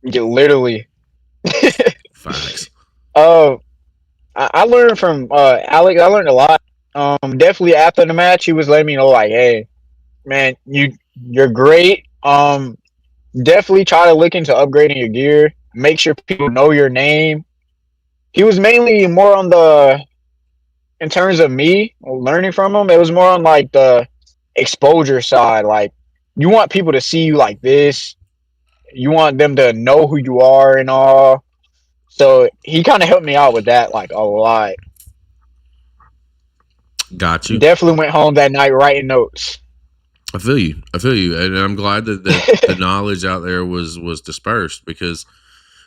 Literally. Facts. I learned from Alex. I learned a lot. Definitely after the match, he was letting me know, like, hey, man, you're great. Definitely try to look into upgrading your gear. Make sure people know your name. He was mainly more on in terms of me learning from him, it was more on like the exposure side. Like, you want people to see you like this. You want them to know who you are and all. So he kind of helped me out with that, like, a lot. Got you. Definitely went home that night writing notes. I feel you, and I'm glad that the knowledge out there was dispersed, because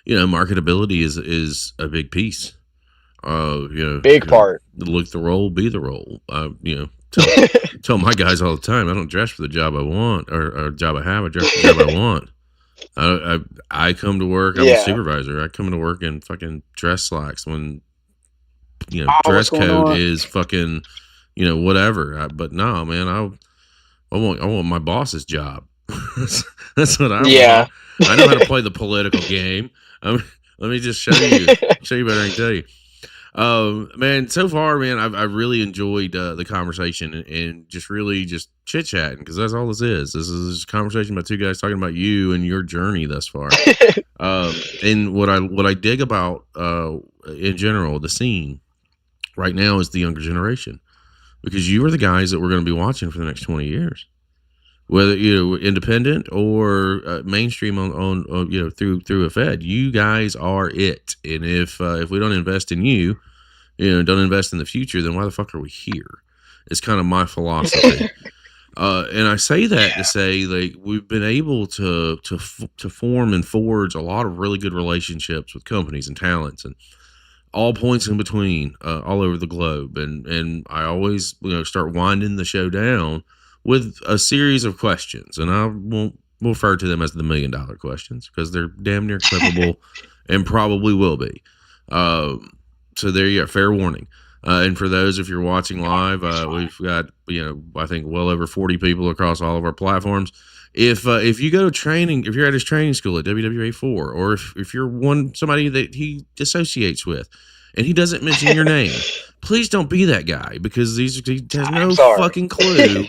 marketability is a big piece. Big part. Look the role, be the role. Tell my guys all the time, I don't dress for the job I want or job I have. I dress for the job I want. I come to work. I'm a supervisor. I come to work in fucking dress slacks when dress code is fucking whatever. But no, man, I want my boss's job. That's what I want. I know how to play the political game. Let me just show you better and tell you. Man, so far, man, I've really enjoyed the conversation and just chit chatting, because that's all this is. This is a conversation about two guys talking about you and your journey thus far. And what I dig about in general, the scene right now is the younger generation, because you are the guys that we're going to be watching for the next 20 years. Whether independent or mainstream on through a Fed, you guys are it. And if we don't invest in you, don't invest in the future, then why the fuck are we here? It's kind of my philosophy. And I say that to say, like, we've been able to form and forge a lot of really good relationships with companies and talents and all points in between, all over the globe. And I always start winding the show down with a series of questions, and I won't refer to them as the $1 million questions, because they're damn near clippable and probably will be. So there you go, fair warning. And for those, if you're watching live, we've got I think well over 40 people across all of our platforms. If you go to training, if you're at his training school at WWA4, or if you're somebody that he associates with, and he doesn't mention your name, please don't be that guy, because he has no fucking clue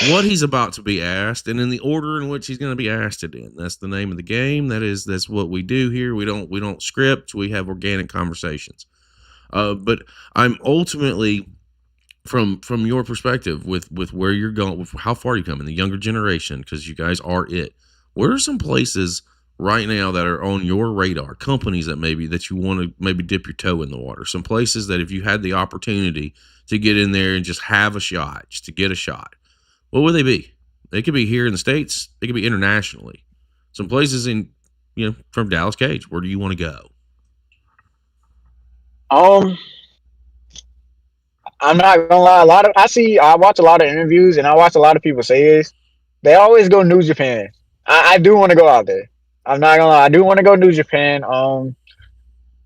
what he's about to be asked, and in the order in which he's going to be asked it in. That's the name of the game. That's what we do here. We don't script. We have organic conversations. But I'm ultimately, from your perspective, with where you're going, with how far you come in the younger generation, because you guys are it. Where are some places right now that are on your radar, companies that you want to maybe dip your toe in the water? Some places that if you had the opportunity to get in there and just have a shot, just to get a shot, what would they be? They could be here in the States. They could be internationally. Some places from Dallas Kage. Where do you want to go? Um, I'm not gonna lie. I watch a lot of interviews, and I watch a lot of people say this. They always go New Japan. I do want to go out there. I'm not gonna lie. I do want to go New Japan. I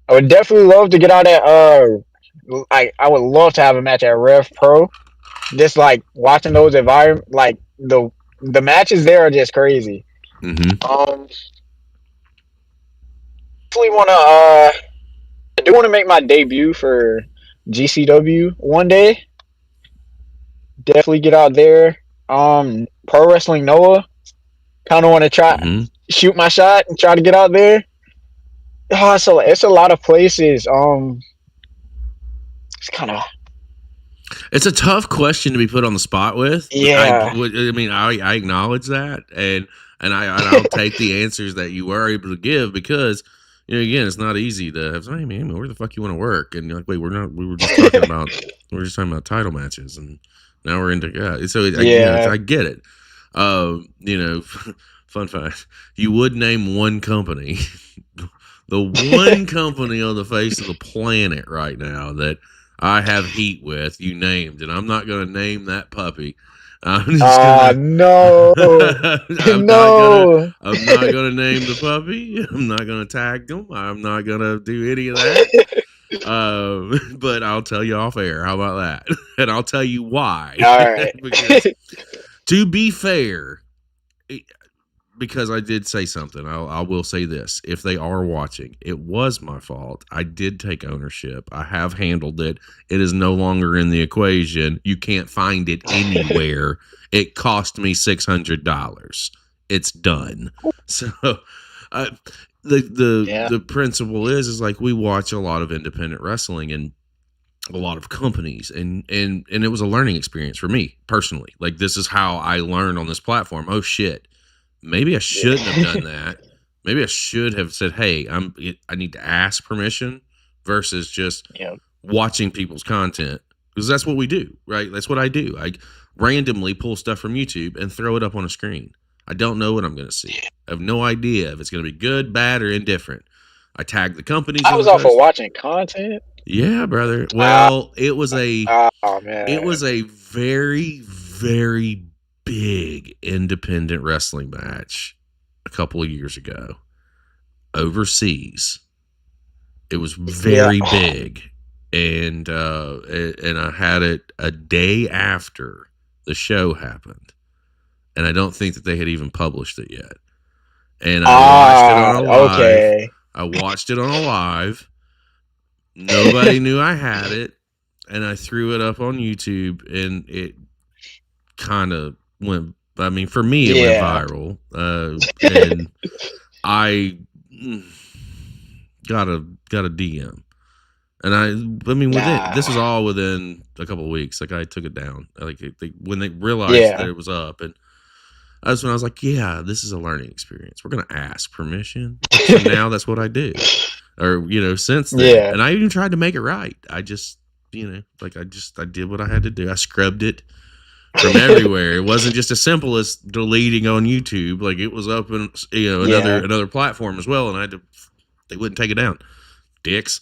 would definitely love to get out at I would love to have a match at Rev Pro. Just like watching those environment, like the matches there are just crazy. Mm-hmm. Definitely want to. I do want to make my debut for GCW one day. Definitely get out there. Pro Wrestling Noah. Kind of want to try Mm-hmm. shoot my shot and try to get out there. Oh, so it's a lot of places. It's kind of It's a tough question to be put on the spot with. yeah. I acknowledge that, and I'll take the answers that you were able to give because again, it's not easy to have. Hey man, where the fuck you want to work? And you're like, wait, we're not. We were just talking about title matches, and now we're into So I get it. Fun fact: you would name one company, the one company on the face of the planet right now that I have heat with, you named, and I'm not going to name that puppy. I'm just gonna. No, I'm no. I'm not gonna name the puppy. I'm not gonna tag them. I'm not gonna do any of that. But I'll tell you off air. How about that? And I'll tell you why. All right. Because, to be fair, because I did say something, I will say this. If they are watching, it was my fault. I did take ownership. I have handled it. It is no longer in the equation. You can't find it anywhere. It cost me $600. It's done. So the principle is like we watch a lot of independent wrestling and a lot of companies and it was a learning experience for me personally. Like this is how I learned on this platform. Oh shit. Maybe I shouldn't have done that. Maybe I should have said, "Hey, I need to ask permission," versus just watching people's content, because that's what we do, right? That's what I do. I randomly pull stuff from YouTube and throw it up on a screen. I don't know what I'm going to see. I have no idea if it's going to be good, bad, or indifferent. I tag the companies. I was off of watching content. Yeah, brother. Well, it was man. It was a very, very big independent wrestling match a couple of years ago overseas. It was very big, and I had it a day after the show happened, and I don't think that they had even published it yet. And I watched it on a live. Okay. I watched it on a live. Nobody knew I had it, and I threw it up on YouTube, and it kind of went. I mean, for me, it went viral, and I got a DM, and this was all within a couple of weeks. Like I took it down, like when they realized that it was up, and that's when I was like, yeah, this is a learning experience. We're gonna ask permission, so now that's what I do, or since then, and I even tried to make it right. I just I did what I had to do. I scrubbed it from everywhere. It wasn't just as simple as deleting on YouTube. Like it was up in another platform as well, and they wouldn't take it down. Dicks.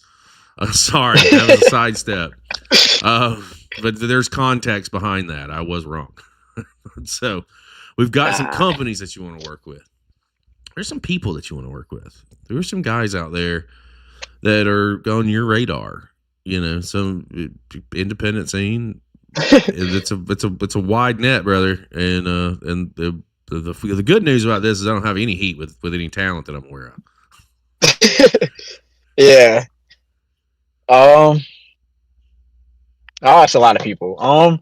I'm sorry, that was a sidestep. But there's context behind that. I was wrong. So we've got some companies that you want to work with. There's some people that you want to work with. There are some guys out there that are on your radar. Some independent scene. It's a wide net, brother, and the good news about this is I don't have any heat with any talent that I'm aware of. Yeah. It's a lot of people. I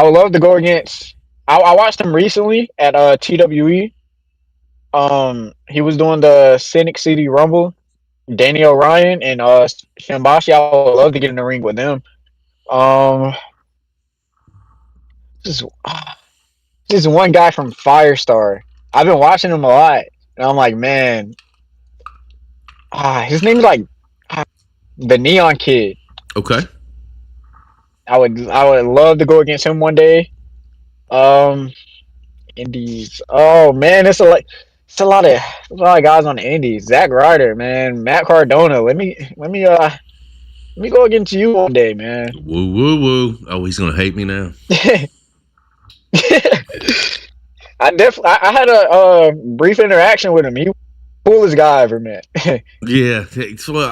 would love to go against. I watched him recently at TWE. He was doing the Cynic City Rumble. Danny O'Ryan and Shimbashi. I would love to get in the ring with them. This is one guy from Firestar. I've been watching him a lot, and I'm like, man, his name's like the Neon Kid. Okay. I would love to go against him one day. Indies. Oh man, it's a lot of guys on the Indies. Zack Ryder, man, Matt Cardona. Let me Let me go against you one day, man. Woo, woo, woo. Oh, he's going to hate me now. I had a brief interaction with him. He was the coolest guy I ever met. Yeah. Well,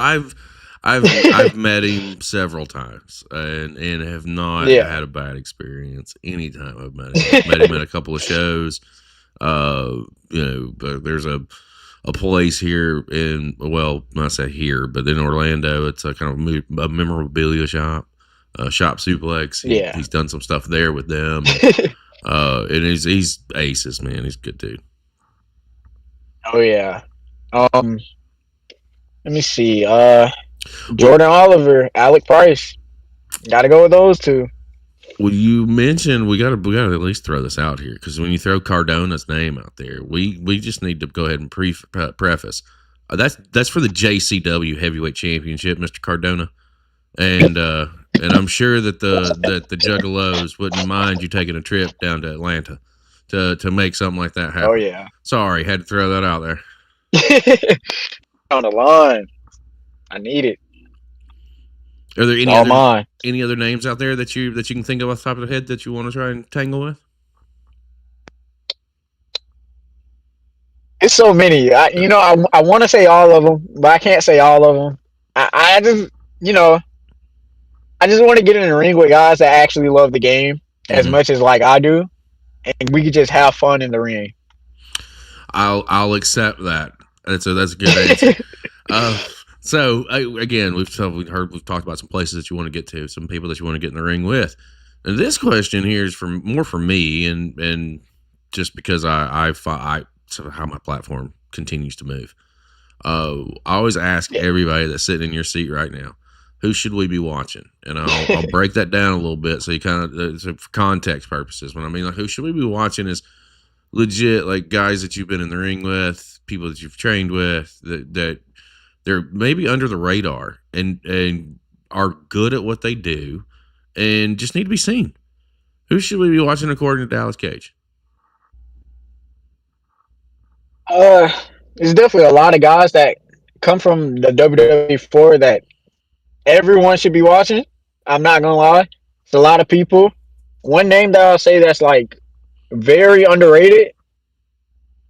I've met him several times and have not had a bad experience anytime I've met him. I've met him at a couple of shows. There's a place here I say here, but in Orlando, it's a kind of a memorabilia shop, Shop Suplex. He's done some stuff there with them. And he's aces, man. He's a good dude. Oh yeah. Let me see. Jordan Oliver, Alec Price. Got to go with those two. Well, you mentioned we got to at least throw this out here because when you throw Cardona's name out there, we just need to go ahead and preface that's for the JCW Heavyweight Championship, Mr. Cardona, and I'm sure that the Juggalos wouldn't mind you taking a trip down to Atlanta to make something like that happen. Oh yeah. Sorry, had to throw that out there. On the line, I need it. Are there any other names out there that you can think of off the top of the head that you want to try and tangle with? It's so many. I want to say all of them, but I can't say all of them. I just want to get in the ring with guys that actually love the game as much as like I do, and we could just have fun in the ring. I'll accept that. That's a good answer. So again, we've talked about some places that you want to get to, some people that you want to get in the ring with. And this question here is more for me, and just because I how my platform continues to move. I always ask everybody that's sitting in your seat right now, who should we be watching? And I'll break that down a little bit so you kind of for context purposes. When I mean like who should we be watching is legit like guys that you've been in the ring with, people that you've trained with that they're maybe under the radar and are good at what they do and just need to be seen. Who should we be watching according to Dallas Kage? There's definitely a lot of guys that come from the WWA4 that everyone should be watching. I'm not gonna lie. It's a lot of people. One name that I'll say that's like very underrated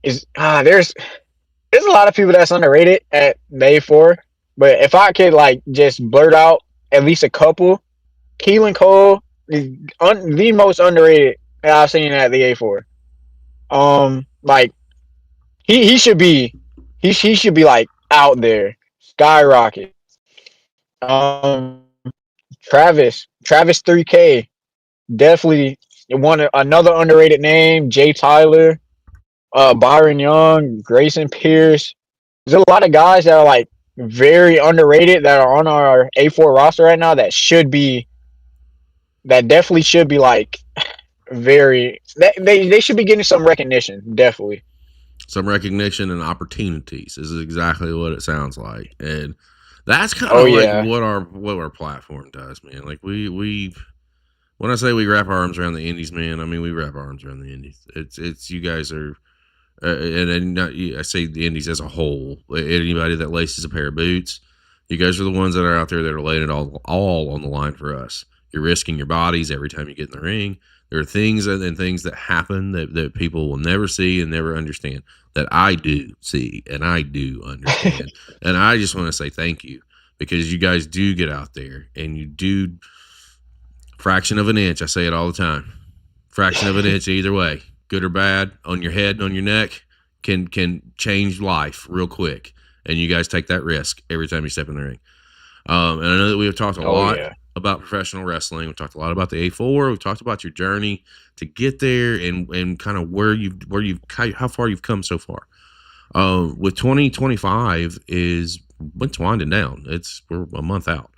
is there's a lot of people that's underrated at the A4, but if I could like just blurt out at least a couple, Keelan Cole is the most underrated that I've seen at the A4. Like he should be like out there, skyrocket. Travis 3K, definitely another underrated name. Jay Tyler. Byron Young, Grayson Pierce. There's a lot of guys that are like very underrated that are on our A4 roster right now that definitely should be like they should be getting some recognition, definitely. Some recognition and opportunities is exactly what it sounds like. And that's kind of what our platform does, man. Like we when I say we wrap our arms around the indies, man, I mean we wrap our arms around the indies. It's you guys are I say the indies as a whole. Anybody that laces a pair of boots, you guys are the ones that are out there that are laying it all on the line for us. You're risking your bodies every time you get in the ring. There are things that happen that people will never see and never understand that I do see and I do understand. And I just want to say thank you because you guys do get out there and you do fraction of an inch. I say it all the time. Fraction of an inch either way. Good or bad, on your head and on your neck, can change life real quick. And you guys take that risk every time you step in the ring. And I know that we have talked a lot about professional wrestling. We've talked a lot about the A4. We've talked about your journey to get there and kind of how far you've come so far. With 2025 it's winding down. We're a month out.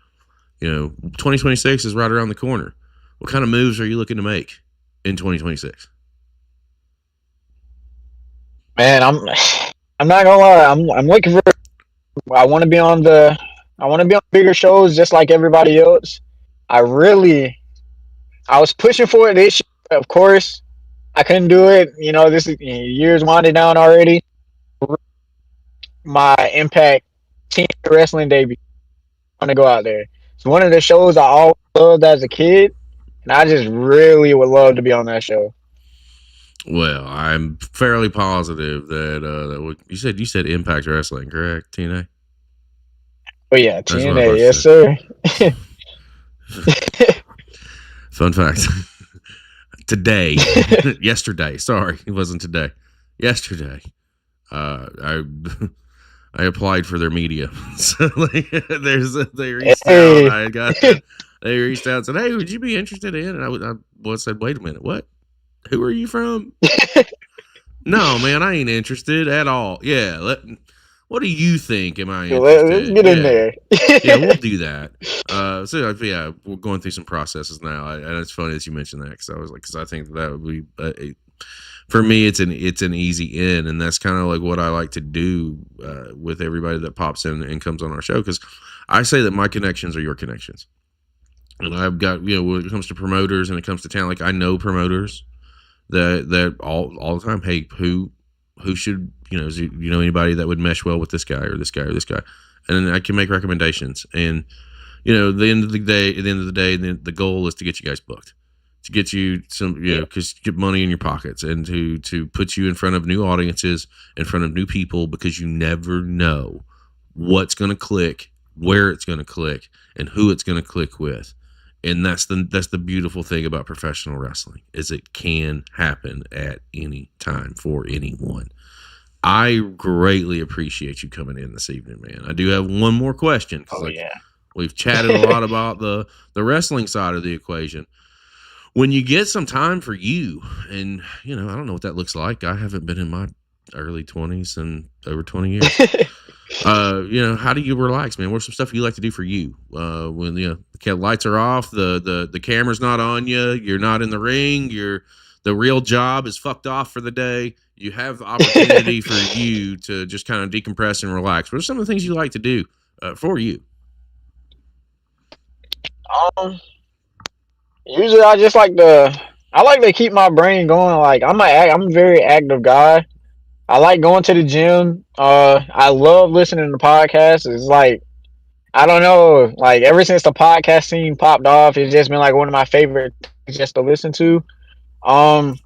2026 is right around the corner. What kind of moves are you looking to make in 2026? Man, I'm not gonna lie. I'm looking for. I want to be on bigger shows just like everybody else. I was pushing for it this year. Of course, I couldn't do it. This year's winding down already. My Impact Team Wrestling debut. I want to go out there. It's one of the shows I always loved as a kid, and I just really would love to be on that show. Well, I'm fairly positive that you said Impact Wrestling, correct, TNA? Oh yeah, That's what I TNA, yes thought sir. Fun fact. Today, yesterday. Sorry, it wasn't today. Yesterday, I applied for their media. So like, they reached Hey. out. They reached out and said, "Hey, would you be interested in?" And I said, "Wait a minute, what? Who are you from?" No, man, I ain't interested at all. Yeah, what do you think? Am I interested? Let's get in there. Yeah, we'll do that. So yeah, we're going through some processes now, and it's funny that you mentioned that because I think that would be for me. It's an easy in, and that's kind of like what I like to do with everybody that pops in and comes on our show, because I say that my connections are your connections, and I've got, when it comes to promoters and it comes to talent, like I know promoters that all the time. Hey, who should anybody that would mesh well with this guy or this guy or this guy, and I can make recommendations. And at the end of the day, the goal is to get you guys booked, to get you some, because get money in your pockets, and to put you in front of new audiences, in front of new people, because you never know what's going to click, where it's going to click, and who it's going to click with. And that's the beautiful thing about professional wrestling, is it can happen at any time for anyone. I greatly appreciate you coming in this evening, man. I do have one more question. We've chatted a lot about the wrestling side of the equation. When you get some time for you, and I don't know what that looks like. I haven't been in my early 20s in over 20 years. How do you relax, man? What's some stuff you like to do for you when the lights are off, the camera's not on you, you're not in the ring, the real job is fucked off for the day, you have the opportunity for you to just kind of decompress and relax? What are some of the things you like to do for you? Usually I just like to keep my brain going. Like I'm a very active guy. I like going to the gym. I love listening to podcasts. It's like, I don't know, like ever since the podcast scene popped off, it's just been like one of my favorite things just to listen to. I'm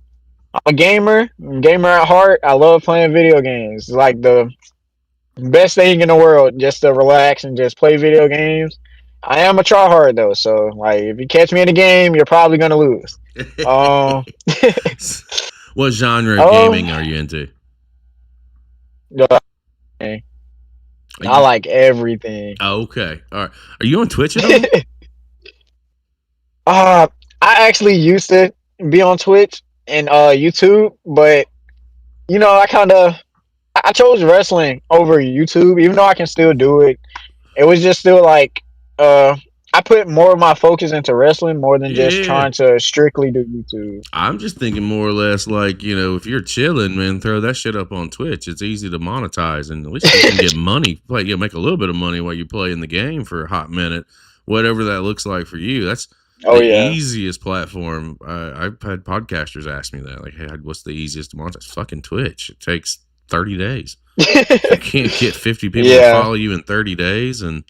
a gamer at heart. I love playing video games. It's like the best thing in the world, just to relax and just play video games. I am a tryhard though, so like if you catch me in a game, you're probably gonna lose. What genre of gaming are you into? I like everything. Oh, okay. All right. Are you on Twitch at all? I actually used to be on Twitch and YouTube, but I chose wrestling over YouTube, even though I can still do it. It was just still like I put more of my focus into wrestling more than just trying to strictly do YouTube. I'm just thinking more or less like, if you're chilling, man, throw that shit up on Twitch. It's easy to monetize, and at least you can get money. Make a little bit of money while you play in the game for a hot minute, whatever that looks like for you. That's the easiest platform. I've had podcasters ask me that, like, hey, what's the easiest to monetize? Fucking Twitch. It takes 30 days. You can't get 50 people to follow you in 30 days, and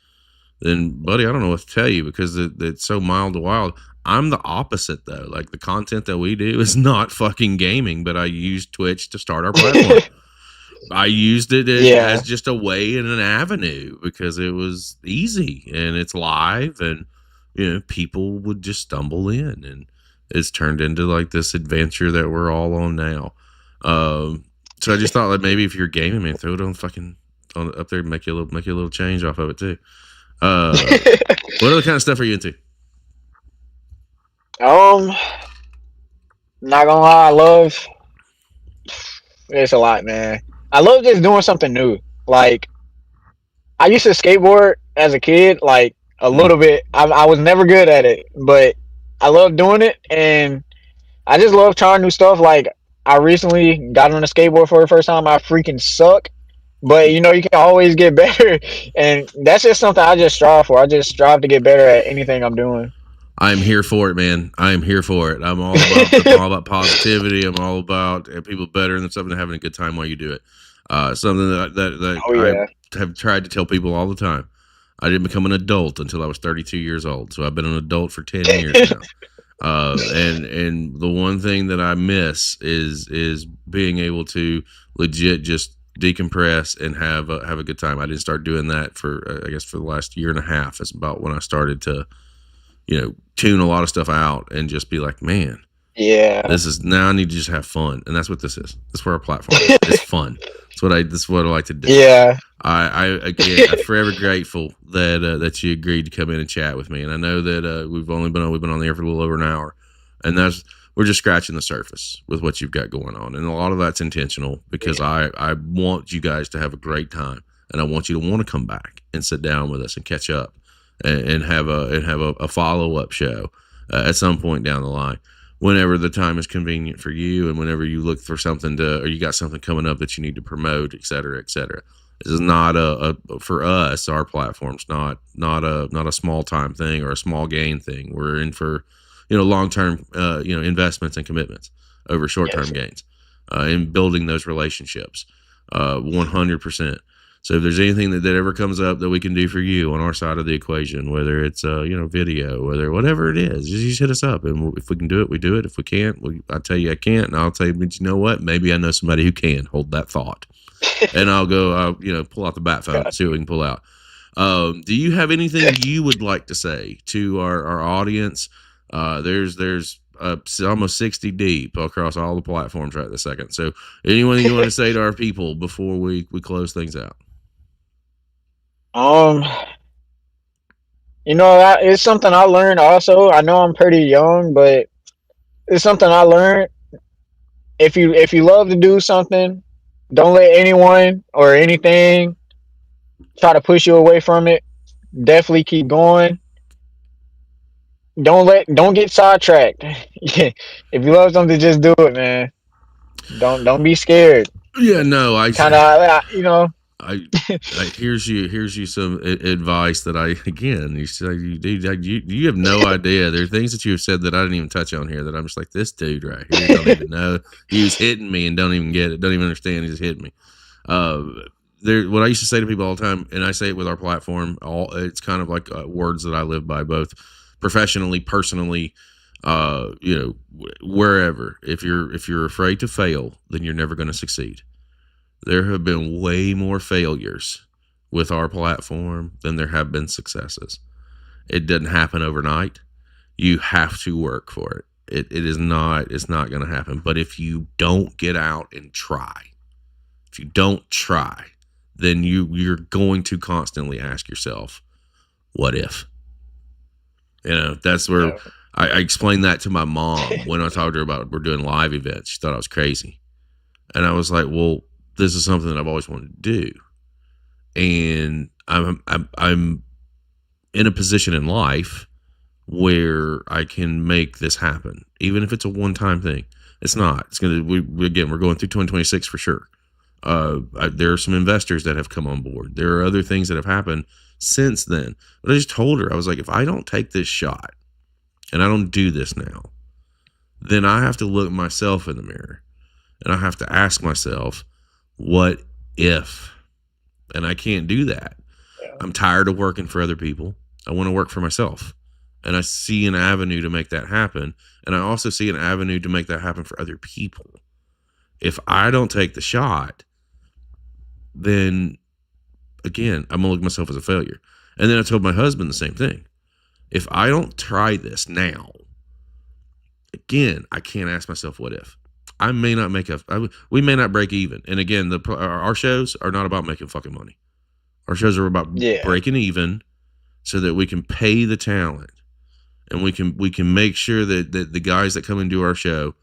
then, buddy, I don't know what to tell you, because it's so mild to wild. I'm the opposite, though. Like, the content that we do is not fucking gaming, but I used Twitch to start our platform. I used it as just a way and an avenue, because it was easy and it's live, and people would just stumble in, and it's turned into like this adventure that we're all on now. So I just thought, like, maybe if you're gaming, man, throw it up there and make you a little change off of it too. What other kind of stuff are you into? Not gonna lie, it's a lot, man. I love just doing something new. Like, I used to skateboard as a kid, like a little bit. I was never good at it, but I love doing it, and I just love trying new stuff. Like, I recently got on a skateboard for the first time. I freaking suck. But you can always get better, and that's just something I just strive for. I just strive to get better at anything I'm doing. I'm here for it, man. I am here for it. I'm all about positivity. I'm all about people bettering themselves and having a good time while you do it. Something that I have tried to tell people all the time. I didn't become an adult until I was 32 years old. So I've been an adult for 10 years now. And the one thing that I miss is being able to legit just decompress and have a good time. I didn't start doing that for I guess for the last year and a half. It's about when I started to, tune a lot of stuff out and just be like, man, this is now I need to just have fun, and that's what this is. That's where our platform is. It's fun. That's what I like to do. Yeah. Again, I'm forever grateful that you agreed to come in and chat with me. And I know that we've been on the air for a little over an hour, and we're just scratching the surface with what you've got going on, and a lot of that's intentional because I want you guys to have a great time, and I want you to want to come back and sit down with us and catch up, and have a follow up show at some point down the line. Whenever the time is convenient for you, and whenever you look for something or you got something coming up that you need to promote, et cetera, et cetera. This is not for us. Our platform's not a small time thing or a small gain thing. We're in for, long term, investments and commitments over short term gains, in building those relationships, 100%. So if there's anything that ever comes up that we can do for you on our side of the equation, whether it's video, whatever it is, just hit us up, and if we can do it, we do it. If we can't, I'll tell you I can't, and I'll tell you, but you know what? Maybe I know somebody who can. Hold that thought, and I'll go, pull out the bat phone, see what we can pull out. Do you have anything you would like to say to our audience? There's almost 60 deep across all the platforms right this second. So anyone you want to say to our people before we close things out? It's something I learned also. I know I'm pretty young, but it's something I learned. If you love to do something, don't let anyone or anything try to push you away from it. Definitely keep going. Don't get sidetracked. If you love something, just do it, man. Don't be scared. Yeah, no, I here's you some advice that you have no idea. There are things that you have said that I didn't even touch on here that I'm just like, this dude right here don't even know. He was hitting me and don't even get it, don't even understand. He just hit me. What I used to say to people all the time, and I say it with our platform, it's kind of like words that I live by, both professionally, personally, wherever. If you're afraid to fail, then you're never going to succeed. There have been way more failures with our platform than there have been successes. It doesn't happen overnight. You have to work for it. It's not going to happen. But if you don't get out and try, then you're going to constantly ask yourself, what if? That's where I explained that to my mom when I talked to her about we're doing live events. She thought I was crazy. And I was like, well, this is something that I've always wanted to do. And I'm in a position in life where I can make this happen, even if it's a one-time thing. It's not. It's going to, we're going through 2026 for sure. There are some investors that have come on board. There are other things that have happened since then. But I just told her, I was like, if I don't take this shot and I don't do this now, then I have to look myself in the mirror and I have to ask myself, what if? And I can't do that. I'm tired of working for other people. I want to work for myself. And I see an avenue to make that happen. And I also see an avenue to make that happen for other people. If I don't take the shot, then again, I'm going to look at myself as a failure. And then I told my husband the same thing. If I don't try this now, again, I can't ask myself, what if? I may not we may not break even. And again, our shows are not about making fucking money. Our shows are about breaking even so that we can pay the talent and we can make sure that the guys that come and do our show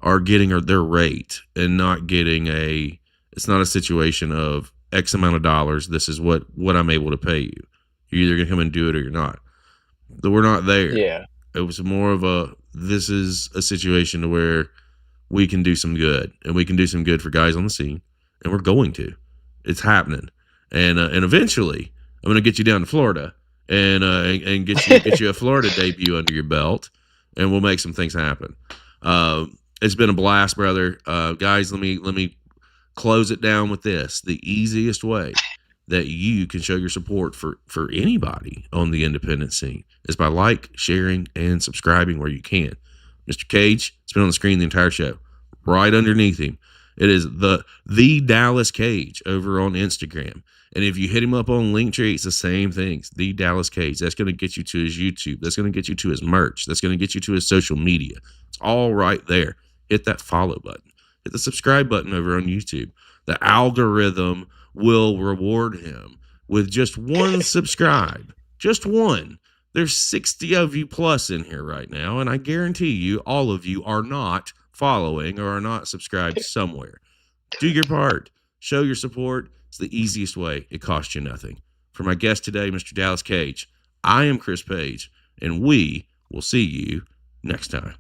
are getting their rate and not getting it's not a situation of X amount of dollars. This is what I'm able to pay you. You're either going to come and do it or you're not. We're not there. Yeah. It was more of this is a situation to where we can do some good, and we can do some good for guys on the scene, and we're going to. It's happening, and eventually, I'm going to get you down to Florida, and get you a Florida debut under your belt, and we'll make some things happen. It's been a blast, brother. Guys, let me close it down with this: the easiest way that you can show your support for anybody on the independent scene is by sharing, and subscribing where you can. Mr. Kage, it's been on the screen the entire show. Right underneath him, it is the Dallas Kage over on Instagram. And if you hit him up on Linktree, it's the same things. The Dallas Kage. That's going to get you to his YouTube. That's going to get you to his merch. That's going to get you to his social media. It's all right there. Hit that follow button. Hit the subscribe button over on YouTube. The algorithm will reward him with just one subscribe. Just one. There's 60 of you plus in here right now, and I guarantee you all of you are not following or are not subscribed somewhere. Do your part. Show your support. It's the easiest way. It costs you nothing. For my guest today, Mr. Dallas Kage, I am Chris Page, and we will see you next time.